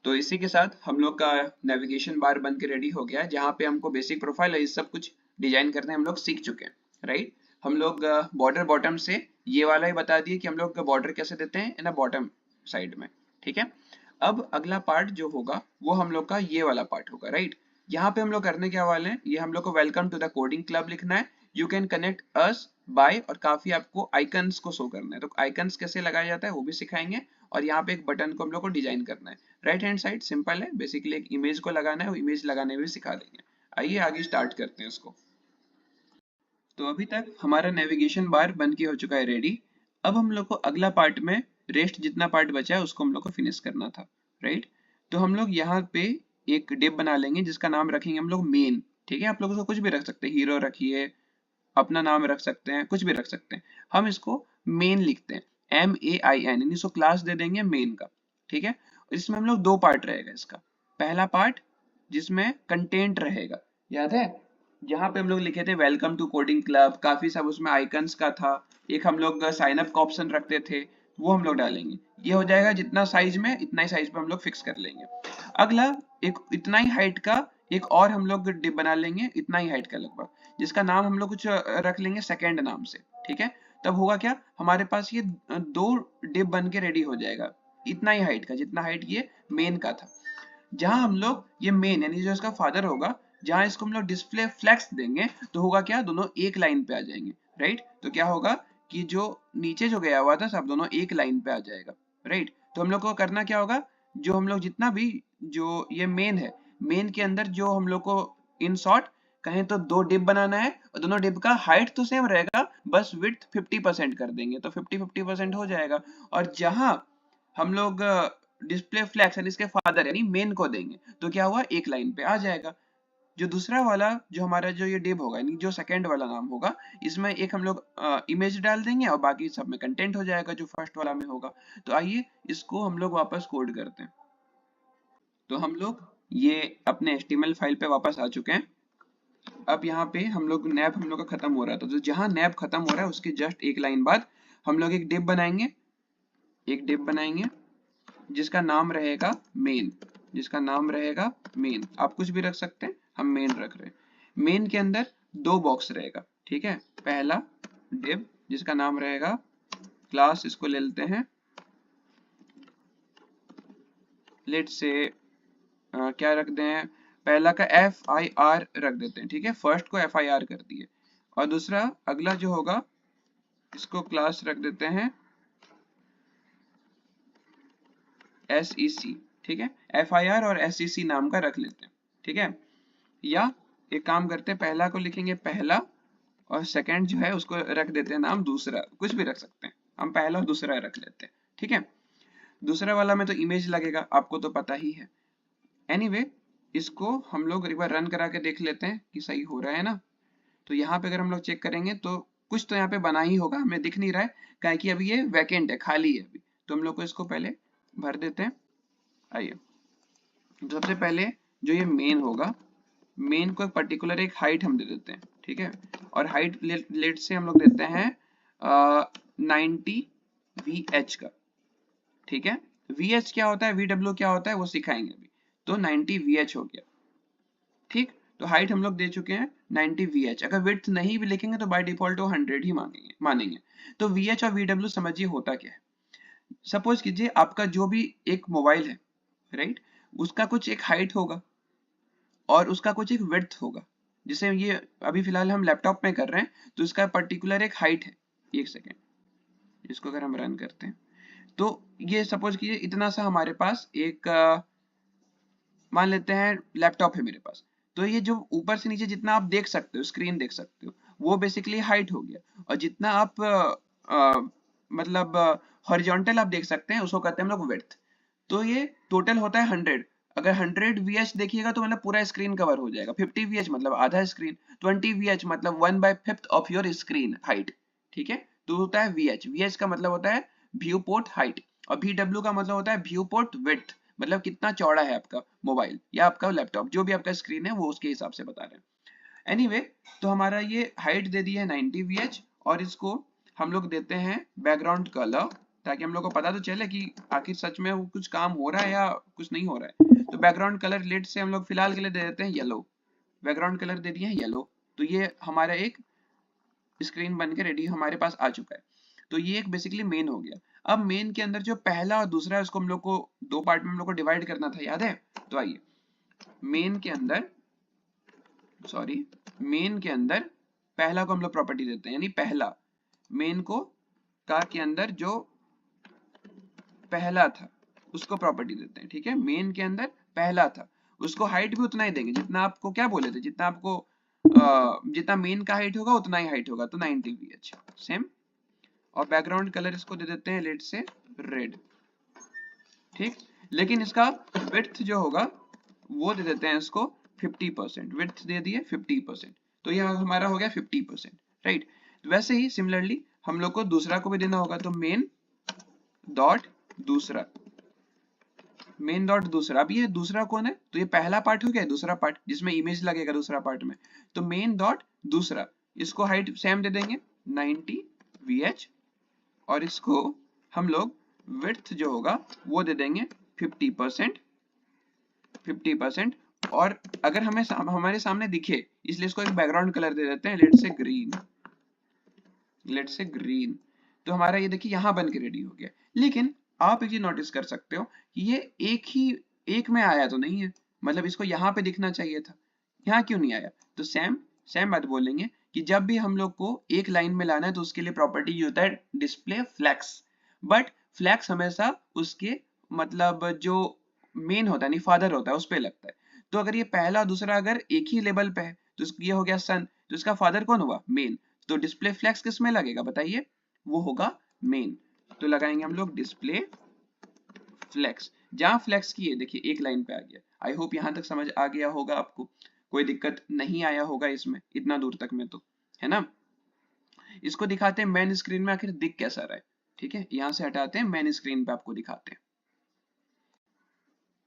तो इसी के साथ हम लोग का नेविगेशन बार बन के रेडी हो गया है, जहाँ पे हमको बेसिक प्रोफाइल और ये सब कुछ डिजाइन करने हम लोग सीख चुके हैं, राइट। हम लोग बॉर्डर बॉटम से ये वाला ही बता दिए कि हम लोग बॉर्डर कैसे देते हैं इन बॉटम साइड में, ठीक है। अब अगला पार्ट जो होगा वो हम लोग का ये वाला पार्ट होगा, राइट। यहाँ पे हम लोग करने क्या वाले हैं, ये हम लोग को welcome to the coding club लिखना है, you can connect us by, और काफी आपको आइकन्स को शो करना है, तो आइकन्स कैसे लगाया जाता है वो भी सिखाएंगे। और यहाँ पे एक बटन को हम लोग को डिजाइन करना है, राइट हैंड साइड सिंपल है, बेसिकली एक इमेज को लगाना है, वो इमेज लगाने भी सिखा देंगे। आइए आगे स्टार्ट करते हैं इसको। तो अभी तक हमारा नेविगेशन बार बन के हो चुका है रेडी। अब हम लोग को अगला पार्ट में रेस्ट जितना पार्ट बचा है उसको हम लोग को फिनिश करना था, राइट। तो हम लोग यहाँ पे एक डिव बना लेंगे जिसका नाम रखेंगे हम लोग मेन, ठीक है। आप लोग उसको कुछ भी रख सकते हैं, हीरो रखिए, अपना नाम रख सकते हैं, कुछ भी रख सकते हैं। हम इसको मेन लिखते हैं, MAIN, यानी इसको क्लास दे देंगे मेन का, ठीक है। इसमें हम लोग 2 पार्ट रहेगा इसका। पहला पार्ट जिसमें कंटेंट रहेगा, याद है जहां पे हम लोग लिखे थे वेलकम टू कोडिंग क्लब, काफी सब उसमें आइकन्स का था, एक हम लोग साइन अप का ऑप्शन रखते थे, वो हम लोग डालेंगे। ये हो जाएगा जितना साइज में, इतना ही साइज पे हम लोग फिक्स कर लेंगे। अगला एक इतना ही हाइट का एक और हम लोग डिप बना लेंगे, इतना ही हाइट का लगभग, जिसका नाम हम लोग कुछ रख लेंगे सेकेंड नाम से, ठीक है। तब होगा क्या, हमारे पास ये दो डिप बन के रेडी हो जाएगा, इतना ही हाइट का, जितना हाइट ये मेन का था। जहां हम लोग ये मेन यानी जो इसका फादर होगा, जहां इसको हम लोग डिस्प्ले फ्लेक्स देंगे, तो होगा क्या, दोनों एक लाइन पे आ जाएंगे, राइट। तो क्या होगा कि जो नीचे जो गया हुआ था सब दोनों एक लाइन पे आ जाएगा, राइट। तो हम लोग को करना क्या होगा, जो हम लोग जितना भी जो ये मेन है, मेन के अंदर जो हम लोग को इन शॉर्ट कहें तो दो डिप बनाना है, और दोनों डिप का हाइट तो सेम रहेगा, बस विड्थ 50% कर देंगे, तो 50-50% हो जाएगा। और जहां हम लोग डिस्प्ले फ्लैक्स यानी इसके फादर यानी मेन को देंगे, तो क्या हुआ, एक लाइन पे आ जाएगा। जो दूसरा वाला जो हमारा जो ये डिव होगा यानी जो सेकंड वाला नाम होगा, इसमें एक हम लोग इमेज डाल देंगे और बाकी सब में कंटेंट हो जाएगा जो फर्स्ट वाला में होगा। तो आइए इसको हम लोग वापस कोड करते हैं। तो हम लोग ये अपने HTML फाइल पे वापस आ चुके हैं। अब यहाँ पे हम लोग नैब हम लोग का खत्म हो रहा था, तो जहां नैब खत्म हो रहा है उसके जस्ट एक लाइन बाद हम लोग एक डिव बनाएंगे, एक डिव बनाएंगे जिसका नाम रहेगा मेन, जिसका नाम रहेगा मेन। आप कुछ भी रख सकते हैं, हम मेन रख रहे हैं। मेन के अंदर दो बॉक्स रहेगा, ठीक है। पहला डिव जिसका नाम रहेगा क्लास, इसको ले लेते हैं, लेट से क्या रख दें, पहला का FIR रख देते हैं, ठीक है। फर्स्ट को FIR कर दिए, और दूसरा अगला जो होगा इसको क्लास रख देते हैं SEC, ठीक है। FIR और SEC नाम का रख लेते हैं, ठीक है। या एक काम करते हैं, पहला को लिखेंगे पहला, और सेकंड जो है उसको रख देते हैं नाम दूसरा, कुछ भी रख सकते हैं, हम पहला और दूसरा रख लेते हैं, ठीक है। दूसरा वाला में तो इमेज लगेगा, आपको तो पता ही है। एनीवे इसको हम लोग एक बार रन करा के देख लेते हैं कि सही हो रहा है ना। तो यहाँ पे अगर हम लोग चेक करेंगे तो कुछ तो यहाँ पे बना ही होगा, हमें दिख नहीं रहा है, क्या कि अभी ये वैकेंट है, खाली है अभी। तो हम लोग को इसको पहले भर देते हैं। आइए, सबसे पहले जो ये मेन होगा, मेन को एक पर्टिकुलर एक हाइट हम दे देते हैं, ठीक है। और हाइट लेट से हम लोग देते हैं 90 VH का, ठीक है। VH क्या होता है, VW क्या होता है वो सिखाएंगे अभी। तो 90 VH हो गया, ठीक। तो हाइट हम लोग दे चुके हैं 90 VH। अगर विड्थ नहीं भी लिखेंगे तो बाय डिफॉल्ट वो 100 ही मानेंगे। तो VH और VW समझिए होता क्या है। सपोज कीजिए आपका जो भी एक मोबाइल है, राइट, उसका कुछ एक हाइट होगा और उसका कुछ एक विड्थ होगा। जैसे ये अभी फिलहाल हम लैपटॉप में कर रहे हैं, तो इसका पर्टिकुलर एक हाइट है। एक सेकेंड, इसको अगर हम रन करते हैं तो ये सपोज कीजिए इतना सा हमारे पास एक मान लेते हैं लैपटॉप है मेरे पास। तो ये जो ऊपर से नीचे जितना आप देख सकते हो, स्क्रीन देख सकते हो, वो बेसिकली हाइट हो गया। और जितना आप मतलब हॉरिजॉन्टल आप देख सकते हैं उसको कहते हैं हम लोग विड्थ। तो ये टोटल होता है 100। अगर 100 VH देखिएगा तो मतलब पूरा स्क्रीन कवर हो जाएगा। 50 VH मतलब आधा स्क्रीन। 20 VH मतलब 1/5 ऑफ योर स्क्रीन हाइट, ठीक है। तो होता है VH। VH का मतलब होता है व्यू पोर्ट हाइट, और VW का मतलब होता है व्यू पोर्ट विड्थ, मतलब कितना चौड़ा है आपका मोबाइल या आपका लैपटॉप, जो भी आपका स्क्रीन है वो उसके हिसाब से बता रहे हैं। एनीवे तो हमारा ये हाइट दे दी है 90 VH, और इसको हम लोग देते हैं बैकग्राउंड कलर, ताकि हम लोग को पता तो चले कि आखिर सच में वो कुछ काम हो रहा है या कुछ नहीं हो रहा है। तो बैकग्राउंड कलर लेट से हम लोग फिलहाल के लिए दे देते हैं येलो। बैकग्राउंड कलर दे दिए हैं येलो। तो ये हमारा एक स्क्रीन बन के रेडी हमारे पास आ चुका है। तो ये एक बेसिकली मेन हो गया। अब मेन के अंदर जो पहला और दूसरा है उसको हम लोग को दो पार्ट में हम लोग को डिवाइड करना था, याद है। तो आइए मेन के अंदर, सॉरी, मेन के अंदर पहला को हम लोग प्रॉपर्टी देते हैं, यानी पहला मेन को का के अंदर जो पहला था उसको प्रॉपर्टी देते हैं, ठीक है। मेन के अंदर पहला था उसको हाइट भी उतना ही देंगे जितना आपको क्या बोले थे, जितना आपको जितना मेन का हाइट होगा उतना ही हाइट होगा, तो 90 VH सेम। और बैकग्राउंड कलर इसको दे देते हैं लेट से रेड, ठीक। लेकिन इसका विड्थ जो होगा वो दे देते हैं इसको 50%। विड्थ दे दिए 50%, तो ये हमारा हो गया 50%, राइट। तो वैसे ही सिमिलरली हम लोग को दूसरा को भी देना होगा। तो मेन डॉट दूसरा, मेन डॉट दूसरा। अब ये दूसरा कौन है, तो ये पहला पार्ट हो गया, दूसरा पार्ट जिसमें इमेज लगेगा दूसरा पार्ट में। तो मेन डॉट दूसरा, इसको हाइट सेम दे देंगे 90 VH, और इसको हम लोग विड्थ जो होगा वो दे देंगे 50%, 50%। और अगर हमारे सामने दिखे, इसलिए इसको एक बैकग्राउंड कलर दे देते हैं, लेट से ग्रीन। तो हमारा ये देखिए यहाँ बन के रेडी हो गया। लेकिन आप एक चीज नोटिस कर सकते हो कि ये एक में आया तो नहीं है, मतलब इसको यहाँ पे दिखना चाहिए था, यहाँ क्यों नहीं आया? तो सेम बात बोलेंगे कि जब भी हम लोग को एक लाइन में लाना है तो उसके लिए प्रॉपर्टी होता है डिस्प्ले फ्लैक्स। बट फ्लैक्स हमेशा उसके मतलब जो मेन होता है नहीं फादर होता है उस पे लगता है। तो अगर ये पहला दूसरा अगर एक ही लेवल पे है तो ये हो गया सन, तो इसका फादर कौन हुआ? मेन। तो डिस्प्ले फ्लैक्स किस में लगेगा बताइए? वो होगा मेन। तो लगाएंगे हम लोग डिस्प्ले फ्लैक्स। जहां फ्लैक्स की है देखिए एक लाइन पे आ गया। आई होप यहां तक समझ आ गया होगा आपको, कोई दिक्कत नहीं आया होगा इसमें इतना दूर तक में, तो है ना। इसको दिखाते हैं मेन स्क्रीन में आखिर दिख कैसा रहा है। ठीक है, यहां से हटाते हैं, मेन स्क्रीन पे आपको दिखाते हैं।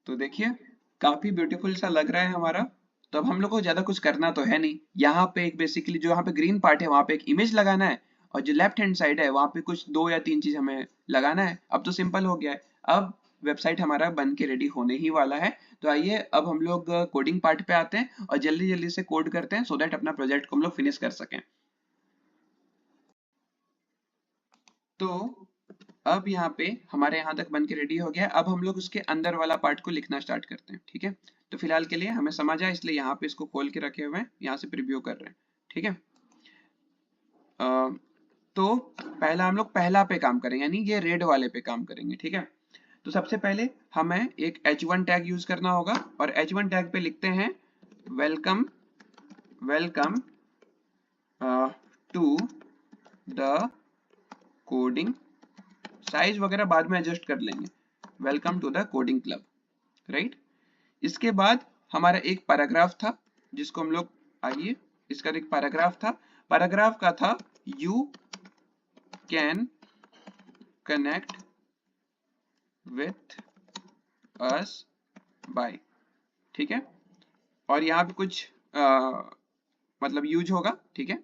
तो देखिए काफी ब्यूटीफुल सा लग रहा है हमारा। तो अब हम लोग को ज्यादा कुछ करना तो है नहीं, यहाँ पे एक बेसिकली जो यहाँ पे ग्रीन पार्ट है वहां पे एक इमेज लगाना है, और जो लेफ्ट हैंड साइड है वहां पे कुछ 2 या 3 चीज हमें लगाना है। अब तो सिंपल हो गया है, अब वेबसाइट हमारा बन के रेडी होने ही वाला है। तो आइए अब हम लोग कोडिंग पार्ट पे आते हैं और जल्दी जल्दी से कोड करते हैं सो दैट अपना प्रोजेक्ट को हम लोग फिनिश कर सकें। तो अब यहाँ पे हमारे यहाँ तक बन के रेडी हो गया। अब हम लोग उसके अंदर वाला पार्ट को लिखना स्टार्ट करते हैं। ठीक है, तो फिलहाल के लिए हमें समझ आया इसलिए यहाँ पे इसको खोल के रखे हुए हैं, यहाँ से प्रीव्यू कर रहे हैं। ठीक है, तो पहला हम लोग पहला पे काम करेंगे, यानी ये रेड वाले पे काम करेंगे। ठीक है, तो सबसे पहले हमें एक h1 टैग यूज करना होगा और h1 टैग पे लिखते हैं welcome to the coding. Size वगैरह बाद में एडजस्ट कर लेंगे। Welcome to the coding club, right. इसके बाद हमारा एक पैराग्राफ था जिसको हम लोग, आइए इसका एक पैराग्राफ था, पैराग्राफ का था you can connect with us by. ठीक है, और यहाँ पे कुछ मतलब यूज होगा। ठीक है,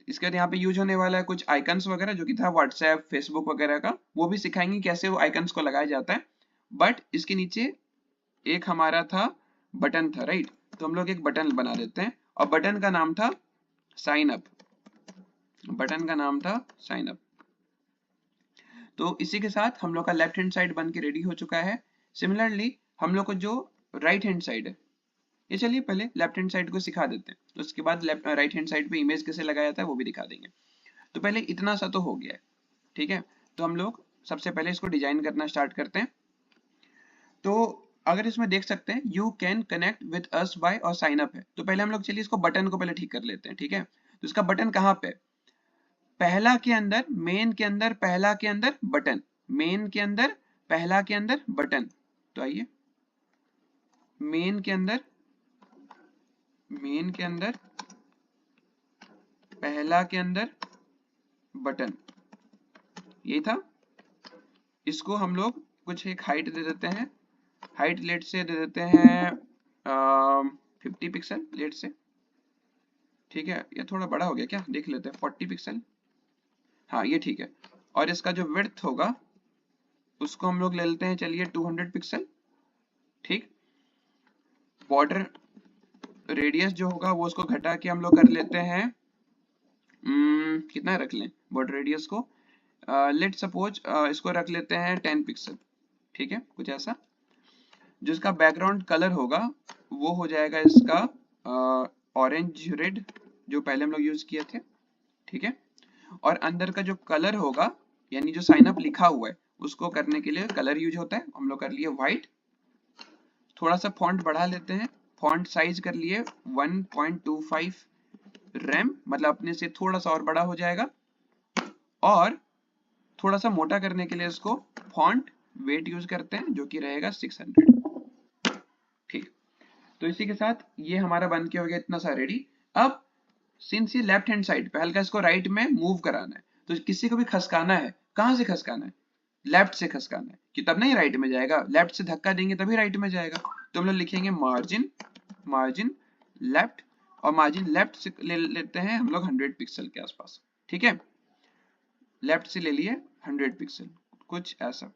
इसके बाद यहाँ पे यूज होने वाला है कुछ आइकन्स वगैरह जो कि था व्हाट्सएप फेसबुक वगैरह का, वो भी सिखाएंगे कैसे वो आइकन्स को लगाया जाता है। बट इसके नीचे एक हमारा था बटन था, राइट। तो हम लोग एक बटन बना देते हैं और बटन का नाम था साइन अप। बटन का नाम था साइन अप। तो इसी के साथ हम लोग का लेफ्ट हैंड साइड बन के रेडी हो चुका है। सिमिलरली हम लोग को जो राइट हैंड साइड है, ये चलिए पहले लेफ्ट हैंड साइड को सिखा देते हैं, तो उसके बाद राइट हैंड साइड पे इमेज कैसे लगाया जाता है वो भी दिखा देंगे। तो पहले इतना सा तो हो गया है। ठीक है, तो हम लोग सबसे पहले इसको डिजाइन करना स्टार्ट करते हैं। तो अगर इसमें देख सकते हैं you can connect with us by और साइन अप है, तो पहले हम लोग चलिए इसको बटन को पहले ठीक कर लेते हैं। ठीक है, तो इसका बटन कहाँ पे? पहला के अंदर, मेन के अंदर, पहला के अंदर बटन, मेन के अंदर, पहला के अंदर बटन। तो आइए मेन के अंदर, मेन के अंदर, पहला के अंदर बटन, ये था। इसको हम लोग कुछ एक हाइट दे देते हैं, हाइट लेट से दे देते हैं 50 पिक्सल लेट से। ठीक है, ये थोड़ा बड़ा हो गया क्या, देख लेते हैं 40 पिक्सल, हाँ ये ठीक है। और इसका जो विड्थ होगा उसको हम लोग ले लेते हैं चलिए 200 पिक्सल। ठीक, बॉर्डर रेडियस जो होगा वो उसको घटा के हम लोग कर लेते हैं कितना रख लें बॉर्डर रेडियस को, लेट सपोज इसको रख लेते हैं 10 पिक्सल। ठीक है, कुछ ऐसा। जो इसका बैकग्राउंड कलर होगा वो हो जाएगा इसका ऑरेंज रेड, जो पहले हम लोग यूज किए थे। ठीक है, और अंदर का जो कलर होगा यानी जो साइन अप लिखा हुआ है उसको करने के लिए कलर यूज होता है, हम लोग कर लिए व्हाइट। थोड़ा सा फॉन्ट बढ़ा लेते हैं, फॉन्ट साइज कर लिए 1.25 रैम, मतलब अपने से थोड़ा सा और बड़ा हो जाएगा। और थोड़ा सा मोटा करने के लिए इसको फॉन्ट वेट यूज करते हैं जो कि रहेगा 600। ठीक, तो इसी के साथ ये हमारा बन के हो गया इतना सा रेडी। अब सिंस ये लेफ्ट हैंड साइड पे हल्का इसको राइट में मूव कराना है, तो किसी को भी खसकाना है, कहां से खसकाना है? लेफ्ट से खसकाना है, कि तब नहीं राइट में जाएगा, लेफ्ट से धक्का देंगे तभी राइट में जाएगा। तो हम लोग लिखेंगे मार्जिन, मार्जिन लेफ्ट, और मार्जिन लेफ्ट से ले लेते हैं हम लोग 100 पिक्सल के आसपास। ठीक है, लेफ्ट से ले लिए 100 पिक्सल, कुछ ऐसा।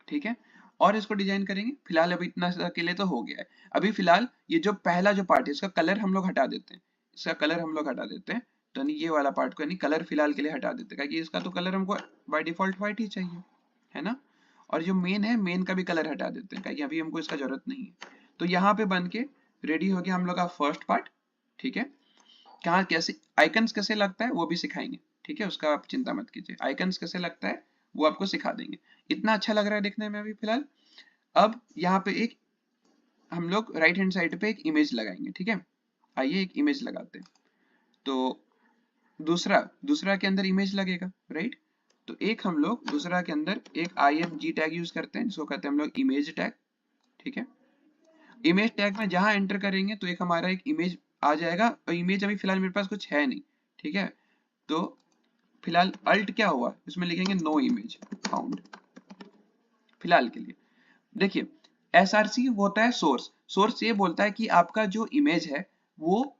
ठीक है, और इसको डिजाइन करेंगे। फिलहाल अभी इतना सा के लिए तो हो गया है। अभी फिलहाल ये जो पहला जो पार्ट है इसका कलर हम लोग हटा देते हैं, इसका कलर हम लोग हटा देते हैं। तो नहीं ये वाला पार्ट को नहीं कलर फिलहाल के लिए हटा देते हैं, क्योंकि इसका तो कलर हमको बाय डिफॉल्ट व्हाइट ही चाहिए, है ना। और जो मेन है, मेन का भी कलर हटा देते हैं, क्योंकि अभी हमको इसका जरूरत नहीं है। तो यहाँ पे बन के रेडी हो गया हम लोग का फर्स्ट पार्ट। ठीक है, कहाँ कैसे आइकन्स कैसे लगता है वो भी सिखाएंगे। ठीक है, उसका आप चिंता मत कीजिए, आइकन्स कैसे लगता है वो आपको सिखा देंगे। इतना अच्छा लग रहा है देखने में अभी फिलहाल। अब यहाँ पे एक हम लोग राइट हैंड साइड पे एक इमेज लगाएंगे। ठीक है, आइए एक इमेज लगाते हैं। तो दूसरा दूसरा के अंदर इमेज लगेगा, राइट। तो एक हम लोग दूसरा के अंदर एक img टैग यूज करते हैं, जिसको कहते हैं हम लोग इमेज टैग। ठीक है, इमेज टैग में जहां एंटर करेंगे तो एक हमारा एक इमेज आ जाएगा, और इमेज अभी फिलहाल मेरे पास कुछ है नहीं। ठीक है, तो फिलहाल अल्ट क्या हुआ, इसमें लिखेंगे नो इमेज फाउंड फिलहाल के लिए। देखिए एसआरसी होता है सोर्स, सोर्स ये बोलता है कि आपका जो इमेज है वो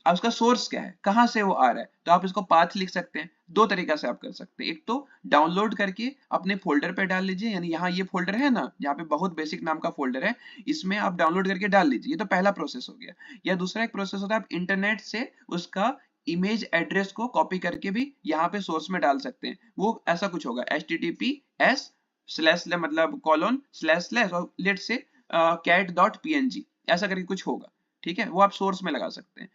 उसका सोर्स क्या है, कहां से वो आ रहा है। तो आप इसको पाथ लिख सकते हैं, दो तरीका से आप कर सकते हैं। एक तो डाउनलोड करके अपने फोल्डर पे डाल लीजिए, यानी यहाँ ये फोल्डर है ना, यहाँ पे बहुत बेसिक नाम का फोल्डर है, इसमें आप डाउनलोड करके डाल लीजिए, ये तो पहला प्रोसेस हो गया। या दूसरा एक प्रोसेस होता है, आप इंटरनेट से उसका इमेज एड्रेस को कॉपी करके भी यहाँ पे सोर्स में डाल सकते हैं। वो ऐसा कुछ होगा https स्लैश मतलब कॉलोन स्लैश स्लैश और लेट से cat.png ऐसा करके कुछ होगा। ठीक है, वो आप सोर्स में लगा सकते हैं।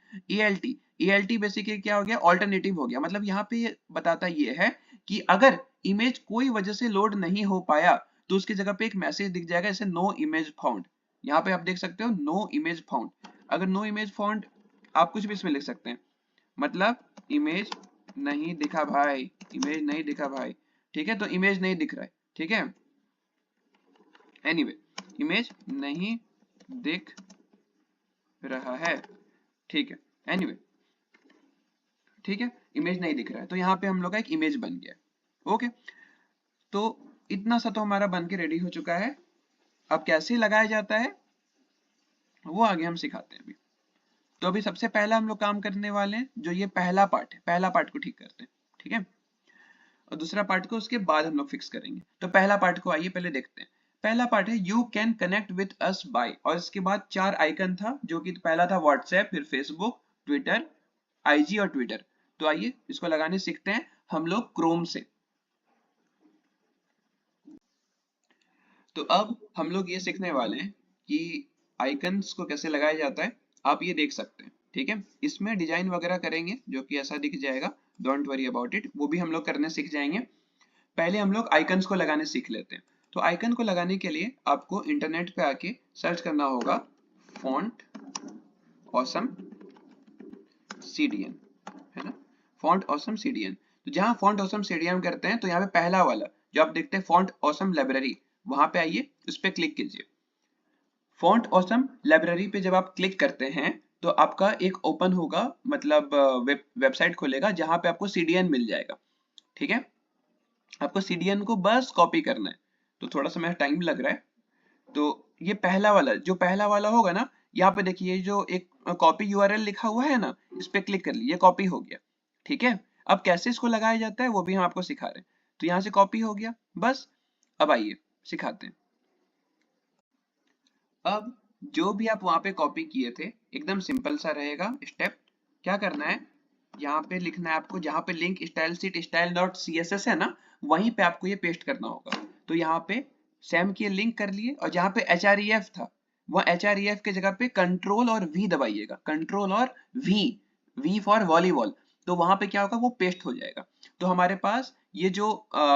ELT बेसिकली क्या हो गया, ऑल्टरनेटिव हो गया। मतलब यहाँ पे बताता ये है कि अगर इमेज कोई वजह से लोड नहीं हो पाया तो उसकी जगह पे एक मैसेज दिख जाएगा जैसे नो इमेज फाउंड। यहाँ पे आप देख सकते हो नो इमेज फाउंड। अगर नो इमेज फाउंड आप कुछ भी इसमें लिख सकते हैं, मतलब इमेज नहीं दिखा भाई, इमेज नहीं दिखा भाई। ठीक है, तो इमेज नहीं दिख रहा है। ठीक है, एनीवे इमेज नहीं दिख रहा है। ठीक है, एनीवे ठीक है, इमेज नहीं दिख रहा है, तो यहाँ पे हम लोग का एक इमेज बन गया है। ओके, तो इतना सा तो हमारा बन के रेडी हो चुका है। अब कैसे लगाया जाता है वो आगे हम सिखाते हैं अभी। तो अभी सबसे पहला हम लोग काम करने वाले हैं, जो ये पहला पार्ट है, पहला पार्ट को ठीक करते हैं। ठीक है, और दूसरा पार्ट को उसके बाद हम लोग फिक्स करेंगे। तो पहला पार्ट को आइए पहले देखते हैं। पहला पार्ट है you can connect with us by, और इसके बाद 4 आइकन था, जो कि पहला था व्हाट्सएप, फिर फेसबुक, ट्विटर, आईजी और ट्विटर। तो आइए इसको लगाने सीखते हैं हम लोग क्रोम से। तो अब हम लोग ये सीखने वाले हैं कि आइकन्स को कैसे लगाया जाता है। आप ये देख सकते हैं, ठीक है, इसमें डिजाइन वगैरह करेंगे जो कि ऐसा दिख जाएगा, डोंट वरी अबाउट इट, वो भी हम लोग करने सीख जाएंगे। पहले हम लोग आइकन्स को लगाने सीख लेते हैं। तो आइकन को लगाने के लिए आपको इंटरनेट पे आके सर्च करना होगा फॉन्ट ऑसम CDN, है ना, फॉन्ट ऑसम CDN। तो जहां फॉन्ट ऑसम CDN करते हैं तो यहाँ पे पहला वाला जो आप देखते हैं फॉन्ट ऑसम लाइब्रेरी, वहां पे आइए, उस पर क्लिक कीजिए। फॉन्ट ऑसम लाइब्रेरी पे जब आप क्लिक करते हैं तो आपका एक ओपन होगा, मतलब वेबसाइट खुलेगा जहां पे आपको CDN मिल जाएगा। ठीक है, आपको CDN को बस कॉपी करना है। तो थोड़ा सा मेरा टाइम लग रहा है। तो ये पहला वाला, जो पहला वाला होगा ना, यहाँ पे देखिए जो एक कॉपी URL लिखा हुआ है ना, इस पे क्लिक कर लीजिए, कॉपी हो गया। ठीक है, अब कैसे इसको लगाया जाता है वो भी हम आपको सिखा रहे हैं। तो यहाँ से कॉपी हो गया बस। अब आइए सिखाते हैं। अब जो भी आप वहां पे कॉपी किए थे एकदम सिंपल सा रहेगा स्टेप। क्या करना है, यहाँ पे लिखना है आपको, जहाँ पे link style seat style dot CSS है ना, वहीं पे आपको ये पेस्ट करना होगा। तो यहाँ पे सैम की लिंक कर लिए, और जहाँ पे href था वह href के जगह पे कंट्रोल और V दबाइएगा, कंट्रोल और V फॉर वॉलीबॉल। तो वहां पे क्या होगा, वो पेस्ट हो जाएगा। तो हमारे पास ये जो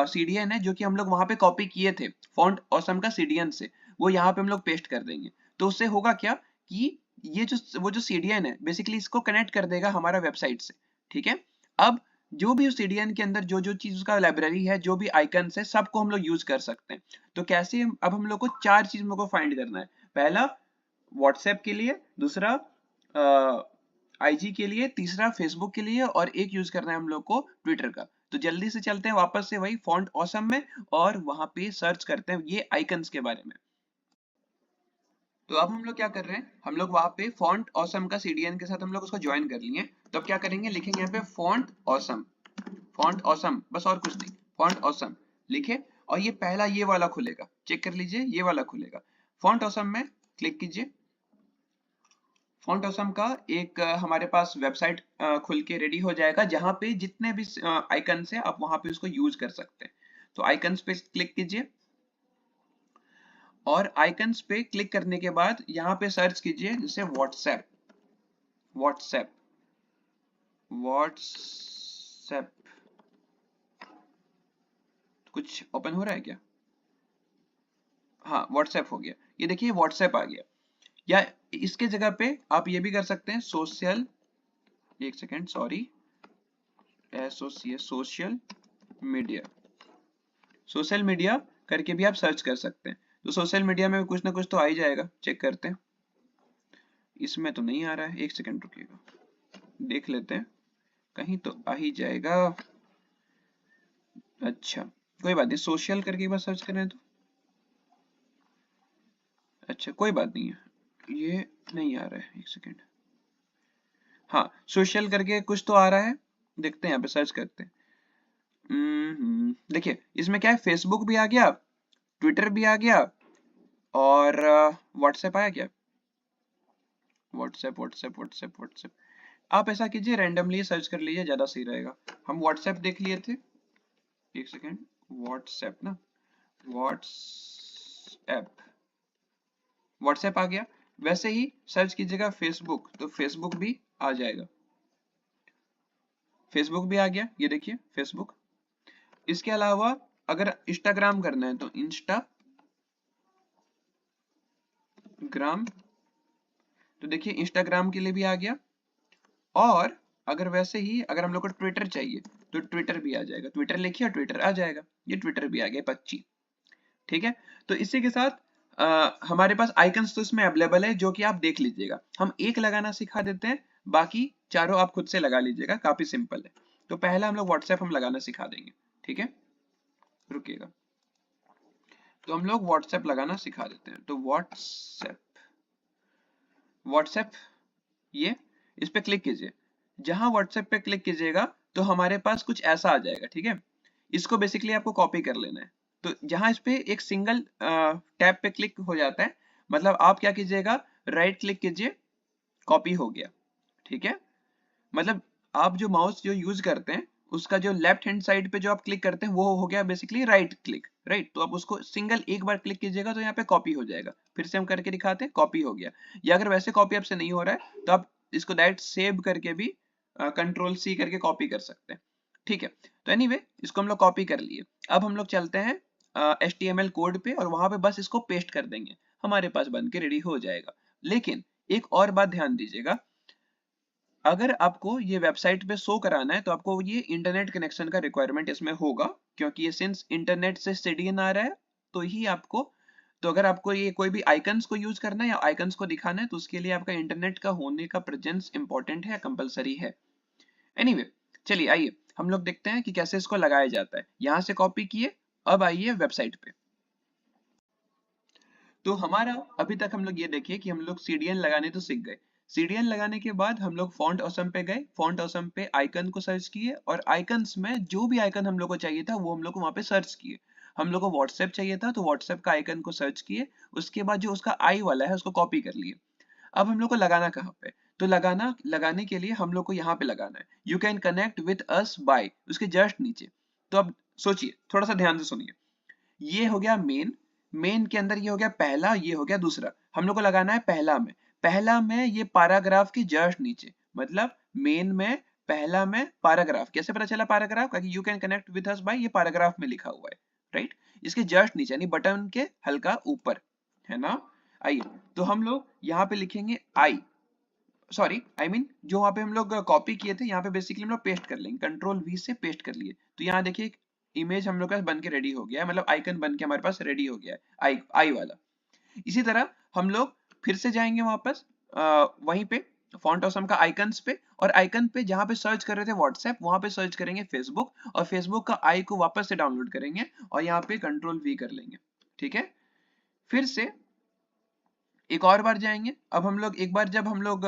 CDN है जो कि हम लोग वहां पे कॉपी किए थे फॉन्ट ऑसम का CDN से, वो यहाँ पे हम लोग पेस्ट कर देंगे। तो उससे होगा क्या कि ये जो वो जो CDN है बेसिकली इसको कनेक्ट कर देगा हमारा वेबसाइट से। ठीक है, अब जो भी उस CDN के अंदर जो जो चीज उसका लाइब्रेरी है, जो भी आइकन्स है, सबको हम लोग यूज कर सकते हैं। तो कैसे, अब हम लोग को 4 चीज को फाइंड करना है। पहला व्हाट्सएप के लिए, दूसरा IG के लिए, तीसरा फेसबुक के लिए, और एक यूज करना है हम लोग को ट्विटर का। तो जल्दी से चलते हैं वापस से वही फॉन्ट ऑसम में, और वहां पे सर्च करते हैं ये आइकन्स के बारे में। तो अब हम लोग क्या कर रहे हैं, हम लोग वहां पे फॉन्ट ऑसम का CDN के साथ हम लोग उसको ज्वाइन कर लिए। तो अब क्या करेंगे, लिखेंगे यहाँ पे फॉन्ट ऑसम, फॉन्ट ऑसम, बस और कुछ नहीं, फॉन्ट ऑसम लिखे, और ये पहला ये वाला खुलेगा। चेक कर लीजिए, ये वाला खुलेगा। फॉन्ट ऑसम में क्लिक कीजिए। फॉन्ट ऑसम का एक हमारे पास वेबसाइट खुल के रेडी हो जाएगा, जहां पे जितने भी आइकन है आप वहां पे उसको यूज कर सकते हैं। तो आइकन्स पे क्लिक कीजिए और आइकन्स पे क्लिक करने के बाद यहाँ पे सर्च कीजिए जैसे व्हाट्सएप। व्हाट्सएप व्हाट्सएप कुछ ओपन हो रहा है क्या? हाँ, व्हाट्सएप हो गया। ये देखिए व्हाट्सएप आ गया। या इसके जगह पे आप ये भी कर सकते हैं सोशल, एक second sorry, social media. Social media करके भी आप सर्च कर सकते हैं। तो सोशल मीडिया में कुछ ना कुछ तो आ ही जाएगा, चेक करते हैं। इसमें तो नहीं आ रहा है, एक सेकेंड रुकिएगा, देख लेते हैं, कहीं तो आ ही जाएगा। अच्छा कोई बात नहीं, सोशल करके एक बार सर्च करें तो, अच्छा कोई बात नहीं है, ये नहीं आ रहा है, एक सेकेंड। हाँ, सोशल करके कुछ तो आ रहा है, देखते हैं यहाँ पे सर्च करते हैं। देखिए इसमें क्या है, फेसबुक भी आ गया, ट्विटर भी आ गया और व्हाट्सएप आया क्या? व्हाट्सएप व्हाट्सएप व्हाट्सएप व्हाट्सएप आप ऐसा कीजिए, रैंडमली सर्च कर लीजिए, ज्यादा सही रहेगा। हम व्हाट्सएप देख लिए थे, एक सेकेंड, व्हाट्सएप ना, व्हाट्सएप, व्हाट्सएप आ गया। वैसे ही सर्च कीजिएगा फेसबुक, तो फेसबुक भी आ जाएगा। फेसबुक भी आ गया, ये देखिए फेसबुक। इसके अलावा अगर इंस्टाग्राम करना है तो इंस्टाग्राम, तो देखिए इंस्टाग्राम के लिए भी आ गया। और अगर वैसे ही अगर हम लोग को ट्विटर चाहिए तो ट्विटर भी आ जाएगा, ट्विटर लिखिए और ट्विटर आ जाएगा, ये ट्विटर भी आ गया 25। ठीक है, तो इसी के साथ हमारे पास आइकन्स तो इसमें अवेलेबल है, जो कि आप देख लीजिएगा। हम एक लगाना सिखा देते हैं, बाकी चारों आप खुद से लगा लीजिएगा, काफी सिंपल है। तो पहला हम लोग व्हाट्सएप हम लगाना सिखा देंगे, ठीक है, रुकिएगा। तो हम लोग व्हाट्सएप लगाना सिखा देते हैं। तो व्हाट्सएप, व्हाट्सएप ये इस पे क्लिक कीजिए। जहां व्हाट्सएप पे क्लिक कीजिएगा तो हमारे पास कुछ ऐसा आ जाएगा, ठीक है। इसको बेसिकली आपको कॉपी कर लेना है। तो जहां इस पे एक सिंगल टैब पे क्लिक हो जाता है, मतलब आप क्या कीजिएगा, राइट क्लिक कीजिए, कॉपी हो गया, ठीक है। मतलब आप जो माउस जो यूज करते हैं उसका जो लेफ्ट हैंड साइड पे जो आप क्लिक करते हैं वो हो गया बेसिकली राइट क्लिक, राइट। तो आप उसको सिंगल एक बार क्लिक कीजिएगा तो यहाँ पे कॉपी हो जाएगा। फिर से हम करके दिखाते हैं, कॉपी हो गया। या अगर वैसे कॉपी आपसे नहीं हो रहा है तो आप इसको डायरेक्ट सेव करके भी कंट्रोल सी करके कॉपी कर सकते हैं, ठीक है। तो एनीवे इसको हम लोग कॉपी कर लिए। अब हम लोग चलते हैं HTML कोड पे और वहां पे बस इसको पेस्ट कर देंगे, हमारे पास बन के रेडी हो जाएगा। लेकिन एक और बात ध्यान दीजिएगा, अगर आपको ये वेबसाइट पे शो कराना है तो आपको ये इंटरनेट कनेक्शन का रिक्वायरमेंट इसमें होगा, क्योंकि ये सिंस इंटरनेट से CDN आ रहा है तो ही आपको, तो अगर आपको ये कोई भी आइकन्स को यूज करना है या आइकन्स को दिखाना है तो उसके लिए आपका इंटरनेट का होने का प्रेजेंस इंपॉर्टेंट है, कंपलसरी है। एनीवे चलिए आइए हम लोग देखते हैं कि कैसे इसको लगाया जाता है। यहाँ से कॉपी किए, अब आइए वेबसाइट पे। तो हमारा अभी तक हम लोग ये देखिए कि हम लोग CDN लगाने तो सीख गए। CDN लगाने के बाद हम लोग फॉन्ट ऑसम पे गए, फॉन्ट ऑसम पे आइकन को सर्च किए और आइकन्स में जो भी आइकन हम लोग को चाहिए था वो हम लोग को वहां पे सर्च किए। हम लोग को व्हाट्सएप चाहिए था तो व्हाट्सएप का आइकन को सर्च किए, उसके बाद जो उसका आई वाला है उसको कॉपी कर लिए। अब हम लोग को लगाना कहाँ पे, तो लगाने के लिए हम लोग को यहाँ पे लगाना है, you can connect with us by, उसके जस्ट नीचे। तो अब सोचिए, थोड़ा सा ध्यान से सुनिए, ये हो गया मेन, मेन के अंदर ये हो गया पहला, ये हो गया दूसरा। हम लोग को लगाना है पहला में, पहला में ये पैराग्राफ के जस्ट नीचे, मतलब मेन में पहला में पैराग्राफ। कैसे पता चला पैराग्राफ, क्योंकि you can connect with us by ये पैराग्राफ में लिखा हुआ है, राइट। इसके जस्ट नीचे यानी बटन के हल्का ऊपर, है ना। आइए तो हम लोग यहाँ पे लिखेंगे आई, सॉरी आई मीन जो वहां पे हम लोग कॉपी किए थे यहाँ पे बेसिकली हम लोग पेस्ट कर लेंगे, कंट्रोल V से पेस्ट कर लिए। तो यहाँ देखिए इमेज हम लोग का बन के रेडी हो गया है, मतलब आइकन बन के हमारे पास रेडी हो गया है, आई वाला। इसी तरह हम लोग फिर से जाएंगे वापस वहीं पे फॉन्ट ऑसम का आइकन्स पे, और आइकन पे जहां पे सर्च कर रहे थे व्हाट्सएप वहां पे सर्च करेंगे फेसबुक, और फेसबुक का आई को वापस से डाउनलोड करेंगे और यहाँ पे कंट्रोल V कर लेंगे, ठीक है। फिर से एक और बार जाएंगे। अब हम लोग एक बार जब हम लोग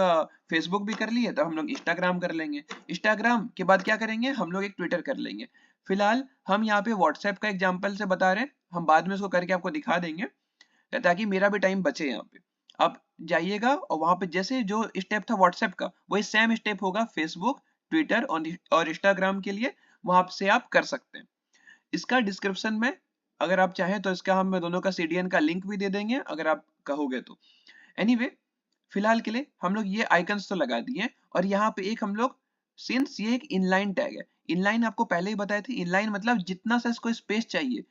फेसबुक भी कर लिए तब हम लोग इंस्टाग्राम कर लेंगे। इंस्टाग्राम के बाद क्या करेंगे, हम लोग एक ट्विटर कर लेंगे। फिलहाल हम यहाँ पे व्हाट्सएप का एग्जांपल से बता रहे हैं, हम बाद में उसको करके आपको दिखा देंगे ताकि मेरा भी टाइम बचे यहाँ पे। आप जाइएगा और वहां पे जैसे जो स्टेप था व्हाट्सएप का वही सेम स्टेप होगा फेसबुक, ट्विटर और इंस्टाग्राम के लिए, वहां से आप कर सकते हैं। इसका डिस्क्रिप्शन में अगर आप चाहें तो इसका हम दोनों का CDN का लिंक भी दे देंगे अगर आप कहोगे तो। एनीवे फिलहाल के लिए हम लोग ये आइकन्स तो लगा दिए और यहाँ पे एक हम लोग सिंस ये एक इनलाइन टैग है, इनलाइन आपको पहले ही बताया था, इनलाइन मतलब जितना सा इसको स्पेस चाहिए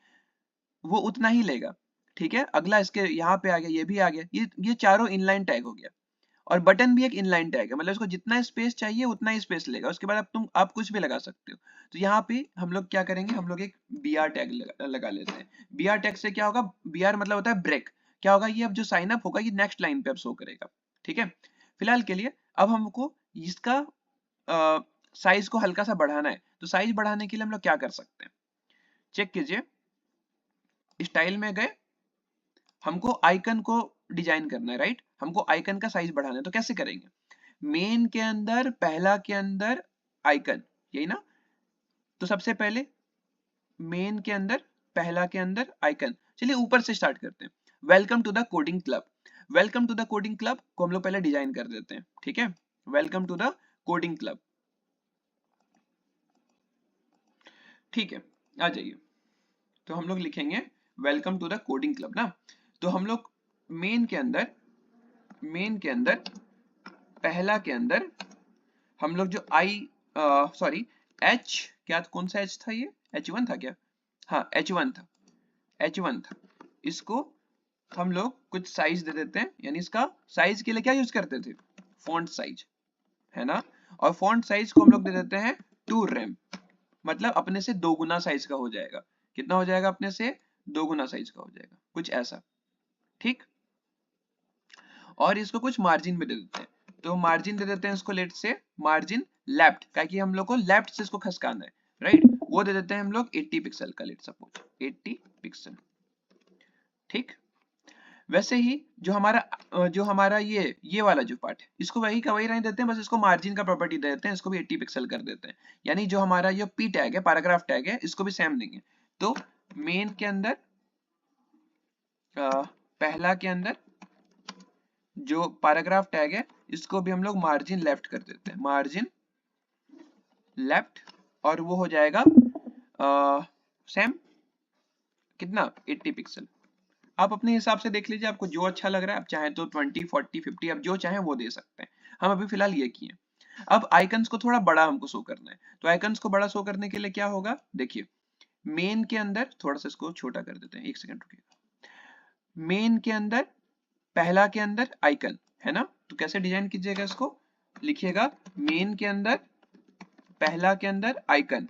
वो उतना ही लेगा। ठीक है, अगला इसके यहाँ पे आ गया, ये भी आ गया, ये चारों इनलाइन टैग हो गया। और बटन भी एक इनलाइन टैग है, मतलब इसको जितना स्पेस चाहिए उतना ही स्पेस लेगा, उसके बाद आप कुछ भी लगा सकते हो। तो यहाँ पे हम लोग क्या करेंगे, हम लोग एक BR टैग लगा लेते हैं। BR टैग से क्या होगा, BR मतलब होता है ब्रेक। क्या होगा, ये अब जो साइन अप होगा ये नेक्स्ट लाइन पे अब शो करेगा। ठीक है, फिलहाल के लिए अब हमको इसका साइज को हल्का सा बढ़ाना है, तो साइज बढ़ाने के लिए हम लोग क्या कर सकते हैं, चेक कीजिए। स्टाइल में गए, हमको आइकन को डिजाइन करना है, राइट, हमको आइकन का साइज बढ़ाना है, तो कैसे करेंगे, मेन के अंदर पहला के अंदर आइकन, यही ना। तो सबसे पहले मेन के अंदर पहला के अंदर आइकन, चलिए ऊपर से स्टार्ट करते हैं। Welcome to the coding club, welcome to the coding club को हम लोग पहले डिजाइन कर देते हैं। ठीक है, welcome to the coding club. ठीक है, आ जाइए, तो हम लोग लिखेंगे welcome to the coding club ना। तो हम लोग मेन के अंदर पहला के अंदर हम लोग जो H, क्या कौन सा H था, ये H1 था क्या, हाँ H1 था। इसको हम लोग कुछ साइज दे देते हैं, यानी इसका साइज के लिए क्या यूज करते थे, फॉन्ट साइज, है ना। और फॉन्ट साइज को हम लोग दे देते हैं 2 rem, मतलब अपने से 2 गुना साइज का हो जाएगा। कितना हो जाएगा, अपने से 2 गुना साइज का हो जाएगा, कुछ ऐसा। ठीक, और इसको कुछ मार्जिन भी दे देते हैं, तो मार्जिन दे देते हैं इसको, लेट से मार्जिन लेफ्ट, क्योंकि हम लोग को लेफ्ट से इसको खसकाना है, राइट, वो दे देते हैं हम लोग 80 पिक्सल का, लेट सपोज 80 पिक्सल। ठीक, वैसे ही जो हमारा ये वाला जो पार्ट है, इसको वही का वही रहने देते हैं, बस इसको मार्जिन का प्रॉपर्टी दे देते हैं, इसको भी 80 पिक्सल कर देते हैं। यानी जो हमारा ये P टैग है, पैराग्राफ टैग है, इसको भी सेम देंगे। तो मेन के अंदर पहला के अंदर जो पैराग्राफ टैग है, इसको भी हम लोग मार्जिन लेफ्ट कर देते हैं, मार्जिन लेफ्ट, और वो हो जाएगा सेम कितना, 80 पिक्सल। आप अपने हिसाब से देख लीजिए, आपको जो अच्छा लग रहा है, आप चाहें तो 20, 40, 50, आप जो चाहें वो दे सकते हैं। हम अभी फिलहाल ये किए। अब आइकन्स को थोड़ा बड़ा हमको शो करना है, तो आइकन्स को बड़ा शो करने के लिए क्या होगा, देखिए मेन के अंदर थोड़ा सा इसको छोटा कर देते हैं, एक सेकंड रुकिएगा। मेन के अंदर पहला के अंदर आइकन है ना, तो कैसे डिजाइन कीजिएगा इसको, लिखिएगा मेन के अंदर पहला के अंदर आइकन।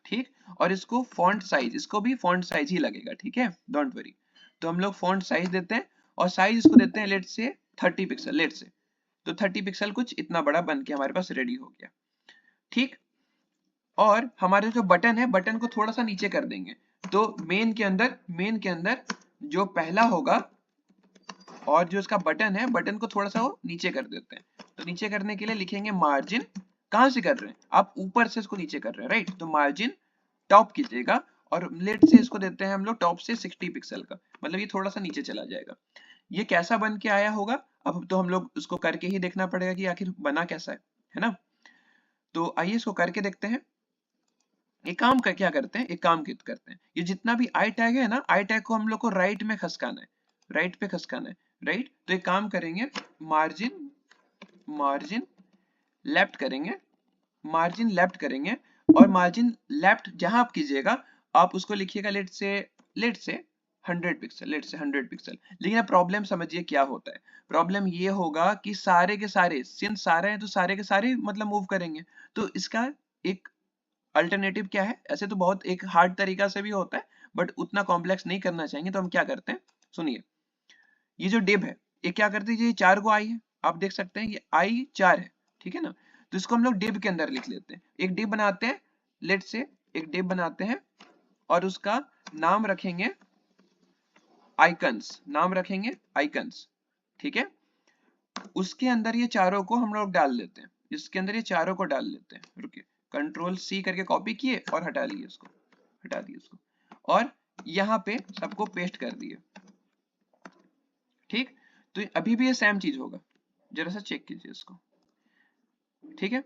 ठीक, और इसको फॉन्ट साइज, इसको भी फॉन्ट साइज ही लगेगा, ठीक है, डोंट वरी। तो हम लोग फॉन्ट साइज देते हैं और साइज इसको देते हैं लेट से 30 पिक्सल, लेट से, तो 30 पिक्सल कुछ इतना बड़ा बन के हमारे पास रेडी हो गया। ठीक, और हमारे जो बटन है, बटन को थोड़ा सा नीचे कर देंगे, तो मेन के अंदर जो पहला होगा और जो इसका बटन है, बटन को थोड़ा सा वो नीचे कर देते हैं। तो नीचे करने के लिए लिखेंगे मार्जिन, कहां से कर रहे हैं आप, ऊपर से इसको नीचे कर रहे हैं, राइट, तो मार्जिन टॉप कीजिएगा और लेट से इसको देते हैं हम लोग टॉप से 60 पिक्सल का, मतलब ये थोड़ा सा नीचे चला जाएगा। ये कैसा बन के आया होगा, अब तो हम लोग उसको करके ही देखना पड़ेगा कि आखिर बना कैसा है ना। तो आइए इसको करके देखते हैं। एक काम कर क्या करते हैं, एक काम करते हैं, ये जितना भी आई टैग है ना, आई टैग को हम लोग को राइट में खसकाना है, राइट पे खसकाना है, राइट। तो एक काम करेंगे, मार्जिन लेफ्ट करेंगे, मार्जिन लेफ्ट करेंगे, और मार्जिन लेफ्ट जहां आप कीजिएगा आप उसको लिखिएगा लेट से 100 पिक्सल, लेट से 100 पिक्सल। लेकिन अब प्रॉब्लम समझिए क्या होता है, प्रॉब्लम ये होगा कि सारे के सारे, सिंस सारे हैं तो सारे के सारे मतलब मूव करेंगे। तो इसका एक अल्टरनेटिव क्या है, ऐसे तो बहुत एक हार्ड तरीका से भी होता है, बट उतना कॉम्प्लेक्स नहीं करना चाहेंगे, तो हम क्या करते हैं, सुनिए, ये जो डिव है ये क्या करते हैं, ये 4 को आई है, आप देख सकते हैं ये आई 4 है, ठीक है ना। तो इसको हम लोग डिव के अंदर लिख लेते हैं, एक डिव बनाते हैं, लेट से एक डिव बनाते हैं और उसका नाम रखेंगे आइकन्स, ठीक है। उसके अंदर ये चारों को हम लोग डाल लेते हैं, इसके अंदर ये चारों को डाल लेते हैं, रुकिए, Ctrl+C करके कॉपी किए और हटा दिए इसको, और यहाँ पे सबको पेस्ट कर दिए। ठीक, तो अभी भी ये सेम चीज होगा, जरा सा चेक कीजिए इसको। ठीक है,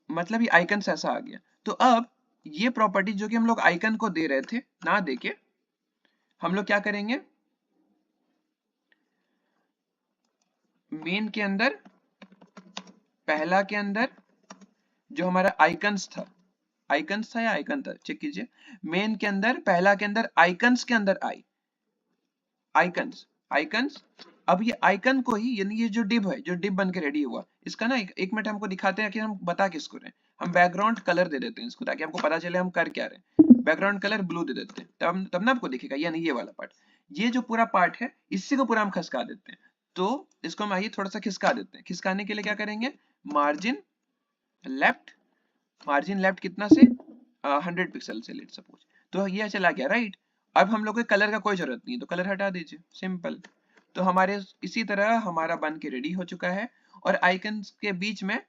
मतलब ये आइकन ऐसा आ गया। तो अब ये प्रॉपर्टी जो कि हम लोग आइकन को दे रहे थे ना देके, हम लोग क्या करेंगे, मेन के अंदर पहला के अंदर जो हमारा आइकन्स था या आइकन था, चेक कीजिए, मेन के अंदर पहला के अंदर आइकन्स के अंदर आई आइकन्स। अब ये आइकन को ही, यानी ये जो डिव है, जो डिव बन के रेडी हुआ, इसका ना एक मिनट हमको दिखाते हैं कि हम बता किसको रहे हैं। हम बैकग्राउंड कलर दे देते हैं इसको, ताकि हमको पता चले हम कर क्या रहे हैं। बैकग्राउंड कलर ब्लू दे देते हैं, तब ना आपको दिखेगा, यानी ये वाला पार्ट, ये जो पूरा पार्ट है, इसी को पूरा हम खिसका देते हैं। तो इसको हम आइए थोड़ा सा खिसका देते हैं। खिसकाने के लिए क्या करेंगे, मार्जिन लेफ्ट कितना से 100 पिक्सल से, लेट सपोज। तो ये चला गया, राइट। अब हम लोग को कलर का कोई जरूरत नहीं है, तो कलर हटा दीजिए, सिंपल। तो हमारे इसी तरह हमारा बन के रेडी हो चुका है। और आइकन्स के बीच में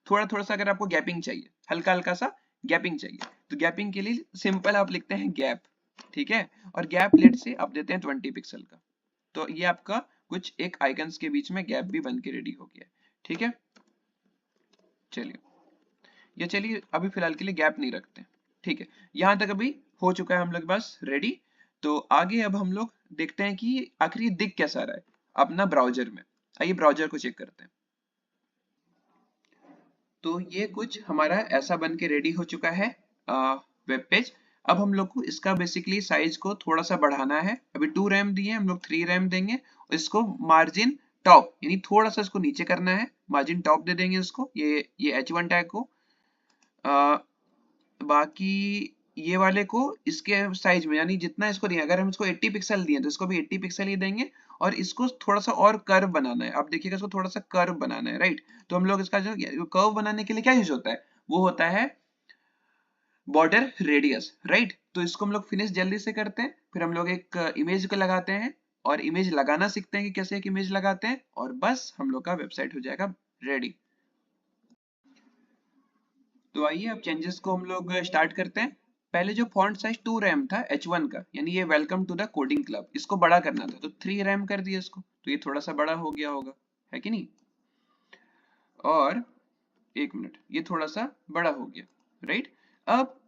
थोड़ा थोड़ा सा अगर आपको गैपिंग चाहिए, हल्का हल्का सा गैपिंग चाहिए, तो गैपिंग के लिए सिंपल आप लिखते हैं गैप। ठीक है, और गैप लेट से आप देते हैं 20 पिक्सल का। तो ये आपका कुछ एक आइकन्स के बीच में गैप भी बन के रेडी हो गया। ठीक है, चलिए अभी फिलहाल के लिए गैप नहीं रखते। ठीक है, यहां तक अभी हो चुका है हम लोग बस रेडी। तो आगे अब हम लोग देखते हैं कि आखिर ये दिख कैसा रहा है अपना ब्राउजर में। आइए ब्राउजर को चेक करते हैं। तो ये कुछ हमारा ऐसा बन के रेडी हो चुका है वेब पेज। अब हम लोग को इसका बेसिकली साइज को थोड़ा सा बढ़ाना है। अभी 2 रैम दिए, हम लोग 3 रैम देंगे। इसको मार्जिन टॉप, यानी थोड़ा सा इसको नीचे करना है, मार्जिन टॉप दे देंगे इसको, ये H1 टैग को। बाकी ये वाले को इसके साइज में, यानी जितना इसको दिया, अगर हम इसको 80 पिक्सल दिए तो इसको भी 80 पिक्सल ही देंगे। और इसको थोड़ा सा और कर्व बनाना है, आप देखिएगा इसको थोड़ा सा कर्व बनाना है, राइट। तो हम लोग इसका जो कर्व बनाने के लिए क्या यूज होता है, वो होता है बॉर्डर रेडियस, राइट। तो इसको हम लोग फिनिश जल्दी से करते हैं, फिर हम लोग एक इमेज को लगाते हैं और इमेज लगाना सीखते हैं कि कैसे एक इमेज लगाते हैं, और बस हम लोग का वेबसाइट हो जाएगा रेडी। तो आइए अब चेंजेस को हम लोग स्टार्ट करते हैं। पहले जो फॉन्ट साइज 2 रैम था H1 का, यानी ये welcome to the coding club, इसको बड़ा करना था, तो 3 रैम कर दिया इसको, तो ये थोड़ा सा बड़ा हो गया होगा, है कि नहीं। और एक मिनट, ये थोड़ा सा बड़ा हो गया, राइट। अब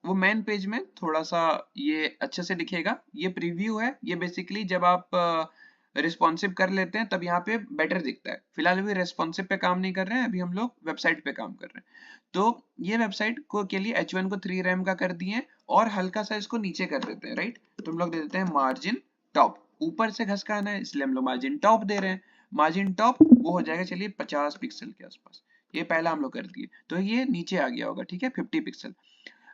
वो मेन पेज में थोड़ा सा ये अच्छे से दिखेगा। ये प्रीव्यू है, ये बेसिकली जब आप रिस्पॉन्सिव कर लेते हैं तब यहाँ पे बेटर दिखता है। फिलहाल अभी रिस्पॉन्सिव पे काम नहीं कर रहे हैं, अभी हम लोग वेबसाइट पे काम कर रहे हैं। तो ये वेबसाइट को के लिए H1 को 3 रैम का कर दिए और हल्का सा इसको नीचे कर देते हैं, राइट। तो हम लोग दे देते हैं मार्जिन टॉप, ऊपर से घसकाना है इसलिए हम लोग मार्जिन टॉप दे रहे हैं। मार्जिन टॉप वो हो जाएगा चलिए 50 पिक्सल के आसपास। ये पहला हम लोग कर दिए, तो ये नीचे आ गया होगा, ठीक है, 50 पिक्सल।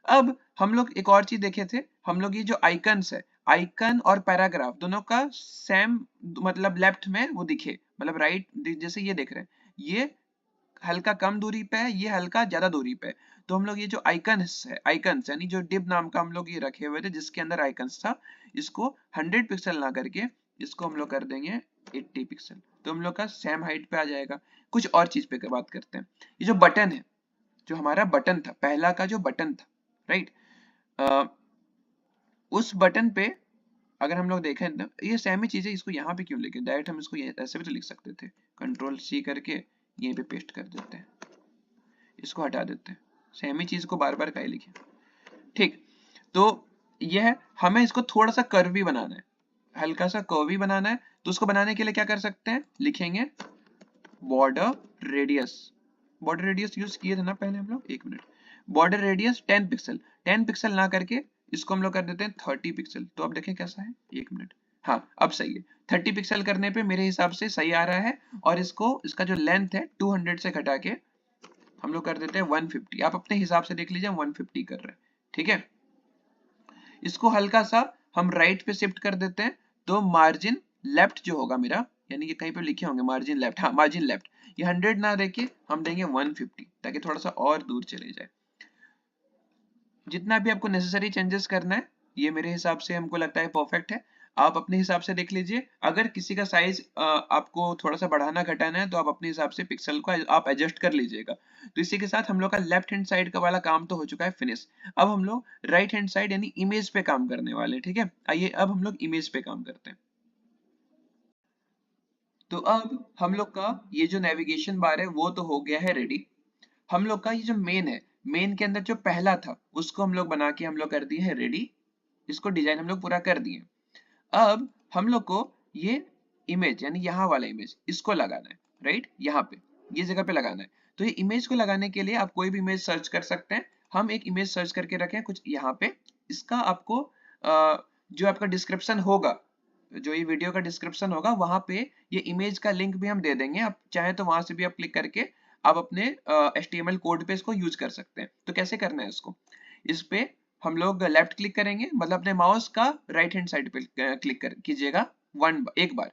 अब हम लोग एक और चीज देखे थे, हम लोग ये जो आइकन्स है, आइकन और पैराग्राफ दोनों का सेम, मतलब लेफ्ट में वो दिखे, मतलब राइट, जैसे ये देख रहे हैं, ये हल्का कम दूरी पे है, ये हल्का ज्यादा दूरी पे है। तो हम लोग ये जो आइकन्स है, आइकन्स यानी जो डिव नाम का हम लोग ये रखे हुए थे जिसके अंदर आइकन्स था, इसको 100 पिक्सल ना करके इसको हम लोग कर देंगे 80 पिक्सल। तो हम लोग का सेम हाइट पे आ जाएगा। कुछ और चीज पे बात करते हैं। ये जो बटन है, जो हमारा बटन था, पहला का जो बटन था, राइट, उस बटन पे अगर हम लोग देखें ना, ये सेम ही चीज है, इसको यहाँ पे क्यों लेके, डायरेक्ट हम इसको ऐसे भी तो लिख सकते थे, कंट्रोल C करके यहीं पे पेस्ट कर देते हैं, इसको हटा देते हैं, सेम ही चीज को बार बार काहे लिखे। ठीक, तो यह है, हमें इसको थोड़ा सा कर्वी बनाना है, हल्का सा कर्वी बनाना है। तो उसको बनाने के लिए क्या कर सकते हैं, लिखेंगे border radius. Border radius use किए थे ना पहले हम लोग, एक minute, border radius 10 pixel, 10 pixel ना करके इसको हम लोग कर देते हैं 30 पिक्सल। तो अब देखें कैसा है, एक मिनट, हाँ अब सही है। 30 पिक्सल करने पे मेरे हिसाब से सही आ रहा है। और इसको, इसका जो लेंथ है 200 से घटा के हम लोग कर देते हैं 150। आप अपने हिसाब से देख लीजिए, हम 150 कर रहे हैं, ठीक है। इसको हल्का सा हम राइट पे शिफ्ट कर देते हैं, तो मार्जिन लेफ्ट जो होगा मेरा, यानी कि कहीं पे लिखे होंगे मार्जिन लेफ्ट, हाँ मार्जिन लेफ्ट, ये 100 ना देके हम देंगे 150, ताकि थोड़ा सा और दूर चले जाए। जितना भी आपको नेसेसरी चेंजेस करना है ये मेरे हिसाब से हमको लगता है परफेक्ट है। आप अपने हिसाब से देख लीजिए, अगर किसी का साइज आपको थोड़ा सा बढ़ाना घटाना है तो आप अपने हिसाब से पिक्सल को आप एडजस्ट कर लीजिएगा। तो इसी के साथ हम लोग का लेफ्ट हैंड साइड का वाला काम तो हो चुका है फिनिश। अब हम लोग राइट हैंड साइड यानी इमेज पे काम करने वाले हैं, ठीक है। आइए अब हम लोग इमेज पे काम करते हैं। तो अब हम लोग का ये जो नेविगेशन बार है वो तो हो गया है रेडी। हम लोग का ये जो मेन है, मेन के अंदर जो पहला था उसको हम लोग बना के हम लोग कर दिए है रेडी। इसको डिजाइन हम लोग पूरा कर दिए। अब हम लोग को ये इमेज यानी यहाँ वाला इमेज इसको लगाना है, राइट, यहाँ पे ये जगह पे लगाना है। तो ये इमेज को लगाने के लिए आप कोई भी इमेज सर्च कर सकते हैं। हम एक इमेज सर्च करके रखे हैं कुछ यहाँ पे। इसका आपको जो आपका डिस्क्रिप्शन होगा, जो ये वीडियो का डिस्क्रिप्शन होगा वहां पे ये इमेज का लिंक भी हम दे देंगे। आप चाहे तो वहां से भी आप क्लिक करके आप अपने HTML कोड पे इसको यूज कर सकते हैं। तो कैसे करना है इसको, इस पे हम लोग लेफ्ट क्लिक करेंगे, मतलब अपने माउस का राइट हैंड साइड पे क्लिक कर कीजिएगा एक बार।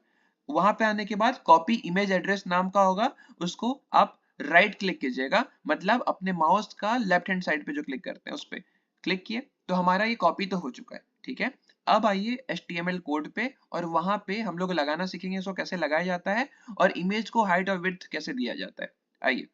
वहां पे आने के बाद कॉपी इमेज एड्रेस नाम का होगा, उसको आप राइट क्लिक कीजिएगा, मतलब अपने माउस का लेफ्ट हैंड साइड पे जो क्लिक करते हैं उस पे क्लिक किए तो हमारा ये कॉपी तो हो चुका है, ठीक है। अब आइए HTML कोड पे और वहां पे हम लोग लगाना सीखेंगे इसको कैसे लगाया जाता है और इमेज को हाइट और विड्थ कैसे दिया जाता है। आइए,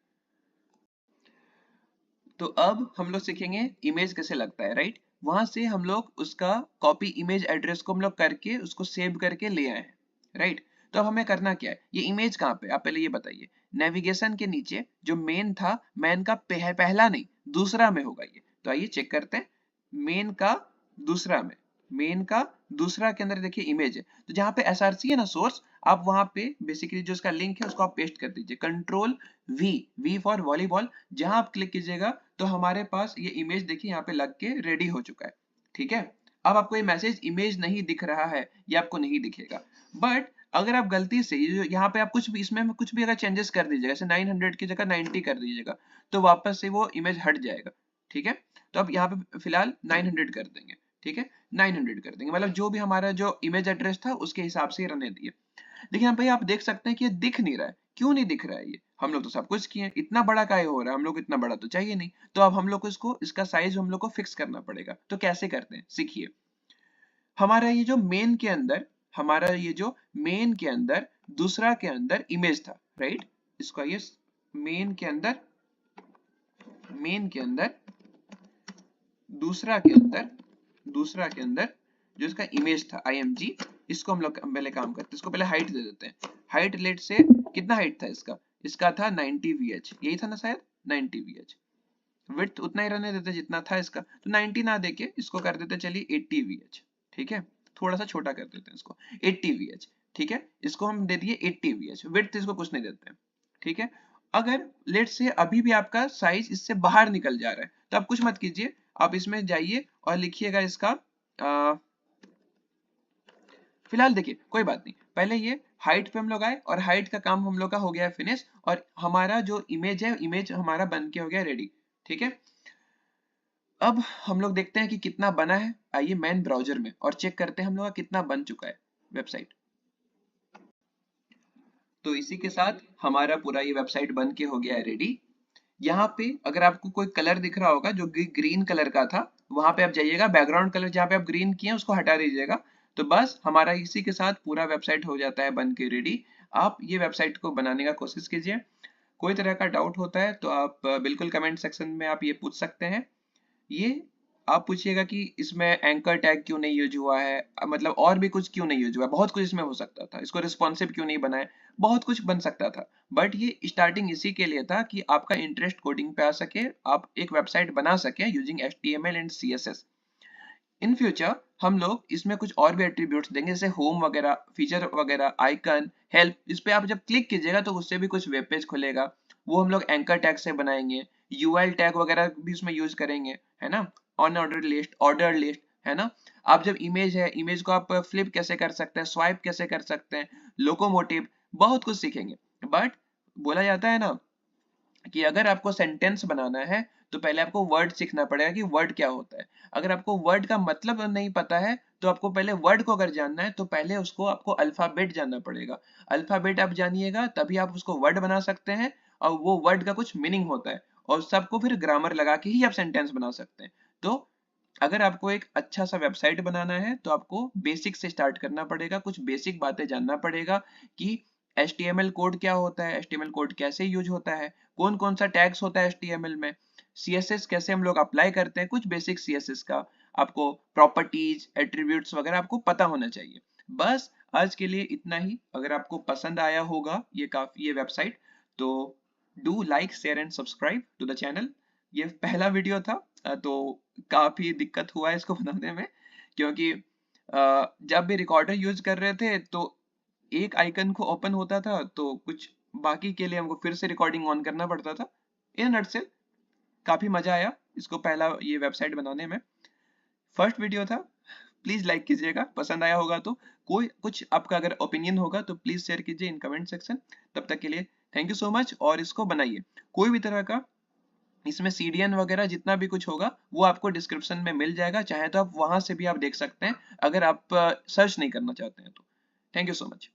तो अब हम लोग सीखेंगे इमेज कैसे लगता है, राइट। वहां से हम लोग उसका कॉपी इमेज एड्रेस को हम लोग करके उसको सेव करके ले आए हैं, राइट। तो अब हमें करना क्या है, ये इमेज कहाँ पे, आप पहले ये बताइए। नेविगेशन के नीचे जो मेन था, मेन का पहला नहीं दूसरा में होगा ये। तो आइए चेक करते हैं, मेन का दूसरा में, मेन का दूसरा के अंदर देखिए इमेज है। तो जहाँ पे SRC है ना सोर्स, आप वहां पे बेसिकली जो इसका लिंक है उसको आप पेस्ट कर दीजिए, कंट्रोल वी फॉर वॉलीबॉल। जहां आप क्लिक कीजिएगा तो हमारे पास ये इमेज देखिए यहाँ पे लग के रेडी हो चुका है, ठीक है। अब आपको ये मैसेज इमेज नहीं दिख रहा है, ये आपको नहीं दिखेगा। बट अगर आप गलती से ये जो यहाँ पे आप कुछ भी इसमें कुछ भी अगर चेंजेस कर दीजिएगा, जैसे 900 की जगह 90 कर दीजिएगा, तो वापस से वो इमेज हट जाएगा, ठीक है। तो अब यहाँ पे फिलहाल 900 कर देंगे, ठीक है, 900 कर देंगे, मतलब जो भी हमारा जो इमेज एड्रेस था उसके हिसाब से रहने दिए। लेकिन अब भाई आप देख सकते हैं कि ये दिख नहीं रहा है। क्यों नहीं दिख रहा है, ये हम लोग तो सब कुछ किए, इतना बड़ा काहे हो रहा है, हम लोग इतना बड़ा तो चाहिए नहीं। तो अब हम लोग को इसको, इसका साइज हम लोग को फिक्स करना पड़ेगा। तो कैसे करते हैं सीखिए। हमारा ये जो मेन के अंदर, हमारा ये जो मेन के अंदर दूसरा के अंदर इमेज था, राइट। इसको ये मेन के अंदर, मेन के अंदर दूसरा के अंदर, दूसरा के अंदर जो इसका इमेज था img, इसको हम लोग पहले काम करते हैं। इसको पहले हाइट दे देते हैं। हाइट लेट से कितना हाइट था इसका, इसका था 90 VH, यही था ना शायद 90 VH। विड्थ उतना ही रहने देते जितना था इसका, तो 90 ना देके इसको कर देते चलिए 80 VH, ठीक है। थोड़ा सा छोटा कर देते हैं इसको 80 VH, ठीक है। इसको हम दे दिए 80 VH, विड्थ इसको कुछ नहीं देते, ठीक है। अगर लेट से अभी भी आपका साइज इससे बाहर निकल जा रहा है तो आप कुछ मत कीजिए, आप इसमें जाइए और लिखिएगा इसका फिलहाल देखिए कोई बात नहीं, पहले ये हाइट पे हम लोग आए और हाइट का काम हम लोग का हो गया फिनिश, और हमारा जो इमेज है, इमेज हमारा बन के हो गया रेडी, ठीक है। अब हम लोग देखते हैं कि कितना बना है। आइए मेन ब्राउजर में और चेक करते हैं हम लोग का कितना बन चुका है वेबसाइट। तो इसी के साथ हमारा पूरा ये वेबसाइट बन के हो गया है रेडी। यहाँ पे अगर आपको कोई कलर दिख रहा होगा जो ग्रीन कलर का था, वहां पे आप जाइएगा, बैकग्राउंड कलर जहाँ पे आप ग्रीन किए उसको हटा दीजिएगा। तो बस हमारा इसी के साथ पूरा वेबसाइट हो जाता है बन के रेडी। आप ये वेबसाइट को बनाने का कोशिश कीजिए। कोई तरह का डाउट होता है तो आप बिल्कुल कमेंट सेक्शन में आप ये पूछ सकते हैं। ये आप पूछिएगा कि इसमें एंकर टैग क्यों नहीं यूज हुआ है, मतलब और भी कुछ क्यों नहीं यूज हुआ है, बहुत कुछ इसमें हो सकता था, इसको रिस्पॉन्सिव क्यों नहीं बनाए, बहुत कुछ बन सकता था। बट ये स्टार्टिंग इसी के लिए था कि आपका इंटरेस्ट कोडिंग पे आ सके, आप एक वेबसाइट बना सके using HTML and CSS। In future हम लोग इसमें कुछ और भी एट्रीब्यूट्स देंगे, जैसे होम वगैरह, फीचर वगैरह, आइकन, हेल्प। इस पे आप जब क्लिक कीजिएगा तो उससे भी कुछ वेब पेज खुलेगा, वो हम लोग एंकर टैग से बनाएंगे। URL टैग वगैरह भी इसमें यूज करेंगे, है ना। ऑन ऑर्डर लिस्ट, है ना। आप जब इमेज है, इमेज को आप फ्लिप कैसे कर सकते हैं, स्वाइप कैसे कर सकते हैं, लोकोमोटिव, बहुत कुछ सीखेंगे। बट बोला जाता है ना कि अगर आपको सेंटेंस बनाना है तो पहले आपको वर्ड सीखना पड़ेगा कि वर्ड क्या होता है। अगर आपको वर्ड का मतलब नहीं पता है तो आपको पहले वर्ड को अगर जानना है तो पहले उसको आपको अल्फाबेट जानना पड़ेगा। अल्फाबेट आप जानिएगा तभी आप उसको वर्ड बना सकते हैं, और वो वर्ड का कुछ मीनिंग होता है, और सबको फिर ग्रामर लगा के ही आप सेंटेंस बना सकते हैं। तो अगर आपको एक अच्छा सा वेबसाइट बनाना है तो आपको बेसिक से स्टार्ट करना पड़ेगा, कुछ बेसिक बातें जानना पड़ेगा कि HTML कोड क्या होता है, HTML कोड कैसे यूज होता है, कौन कौन सा टैग्स होता है HTML में, CSS कैसे हम लोग अप्लाई करते हैं, कुछ बेसिक CSS का आपको प्रॉपर्टीज एट्रीब्यूट्स वगैरह आपको पता होना चाहिए। बस आज के लिए इतना ही। अगर आपको पसंद आया होगा ये वेबसाइट, तो do like share and subscribe to the channel. ये पहला वीडियो था, तो काफी दिक्कत हुआ है इसको बनाने में, क्योंकि जब भी रिकॉर्डर यूज कर रहे थे तो एक आइकन को ओपन होता था तो कुछ बाकी के लिए हमको फिर से रिकॉर्डिंग ऑन करना पड़ता था। इन नटसेल काफी मजा आया इसको पहला ये वेबसाइट बनाने में। फर्स्ट वीडियो था, प्लीज लाइक कीजिएगा, पसंद आया होगा तो। कोई कुछ आपका अगर ओपिनियन होगा तो प्लीज शेयर कीजिए इन कमेंट सेक्शन। तब तक के लिए थैंक यू सो मच, और इसको बनाइए। कोई भी तरह का इसमें CDN वगैरह जितना भी कुछ होगा वो आपको डिस्क्रिप्शन में मिल जाएगा, चाहे तो आप वहां से भी आप देख सकते हैं अगर आप सर्च नहीं करना चाहते हैं तो। Thank you so much.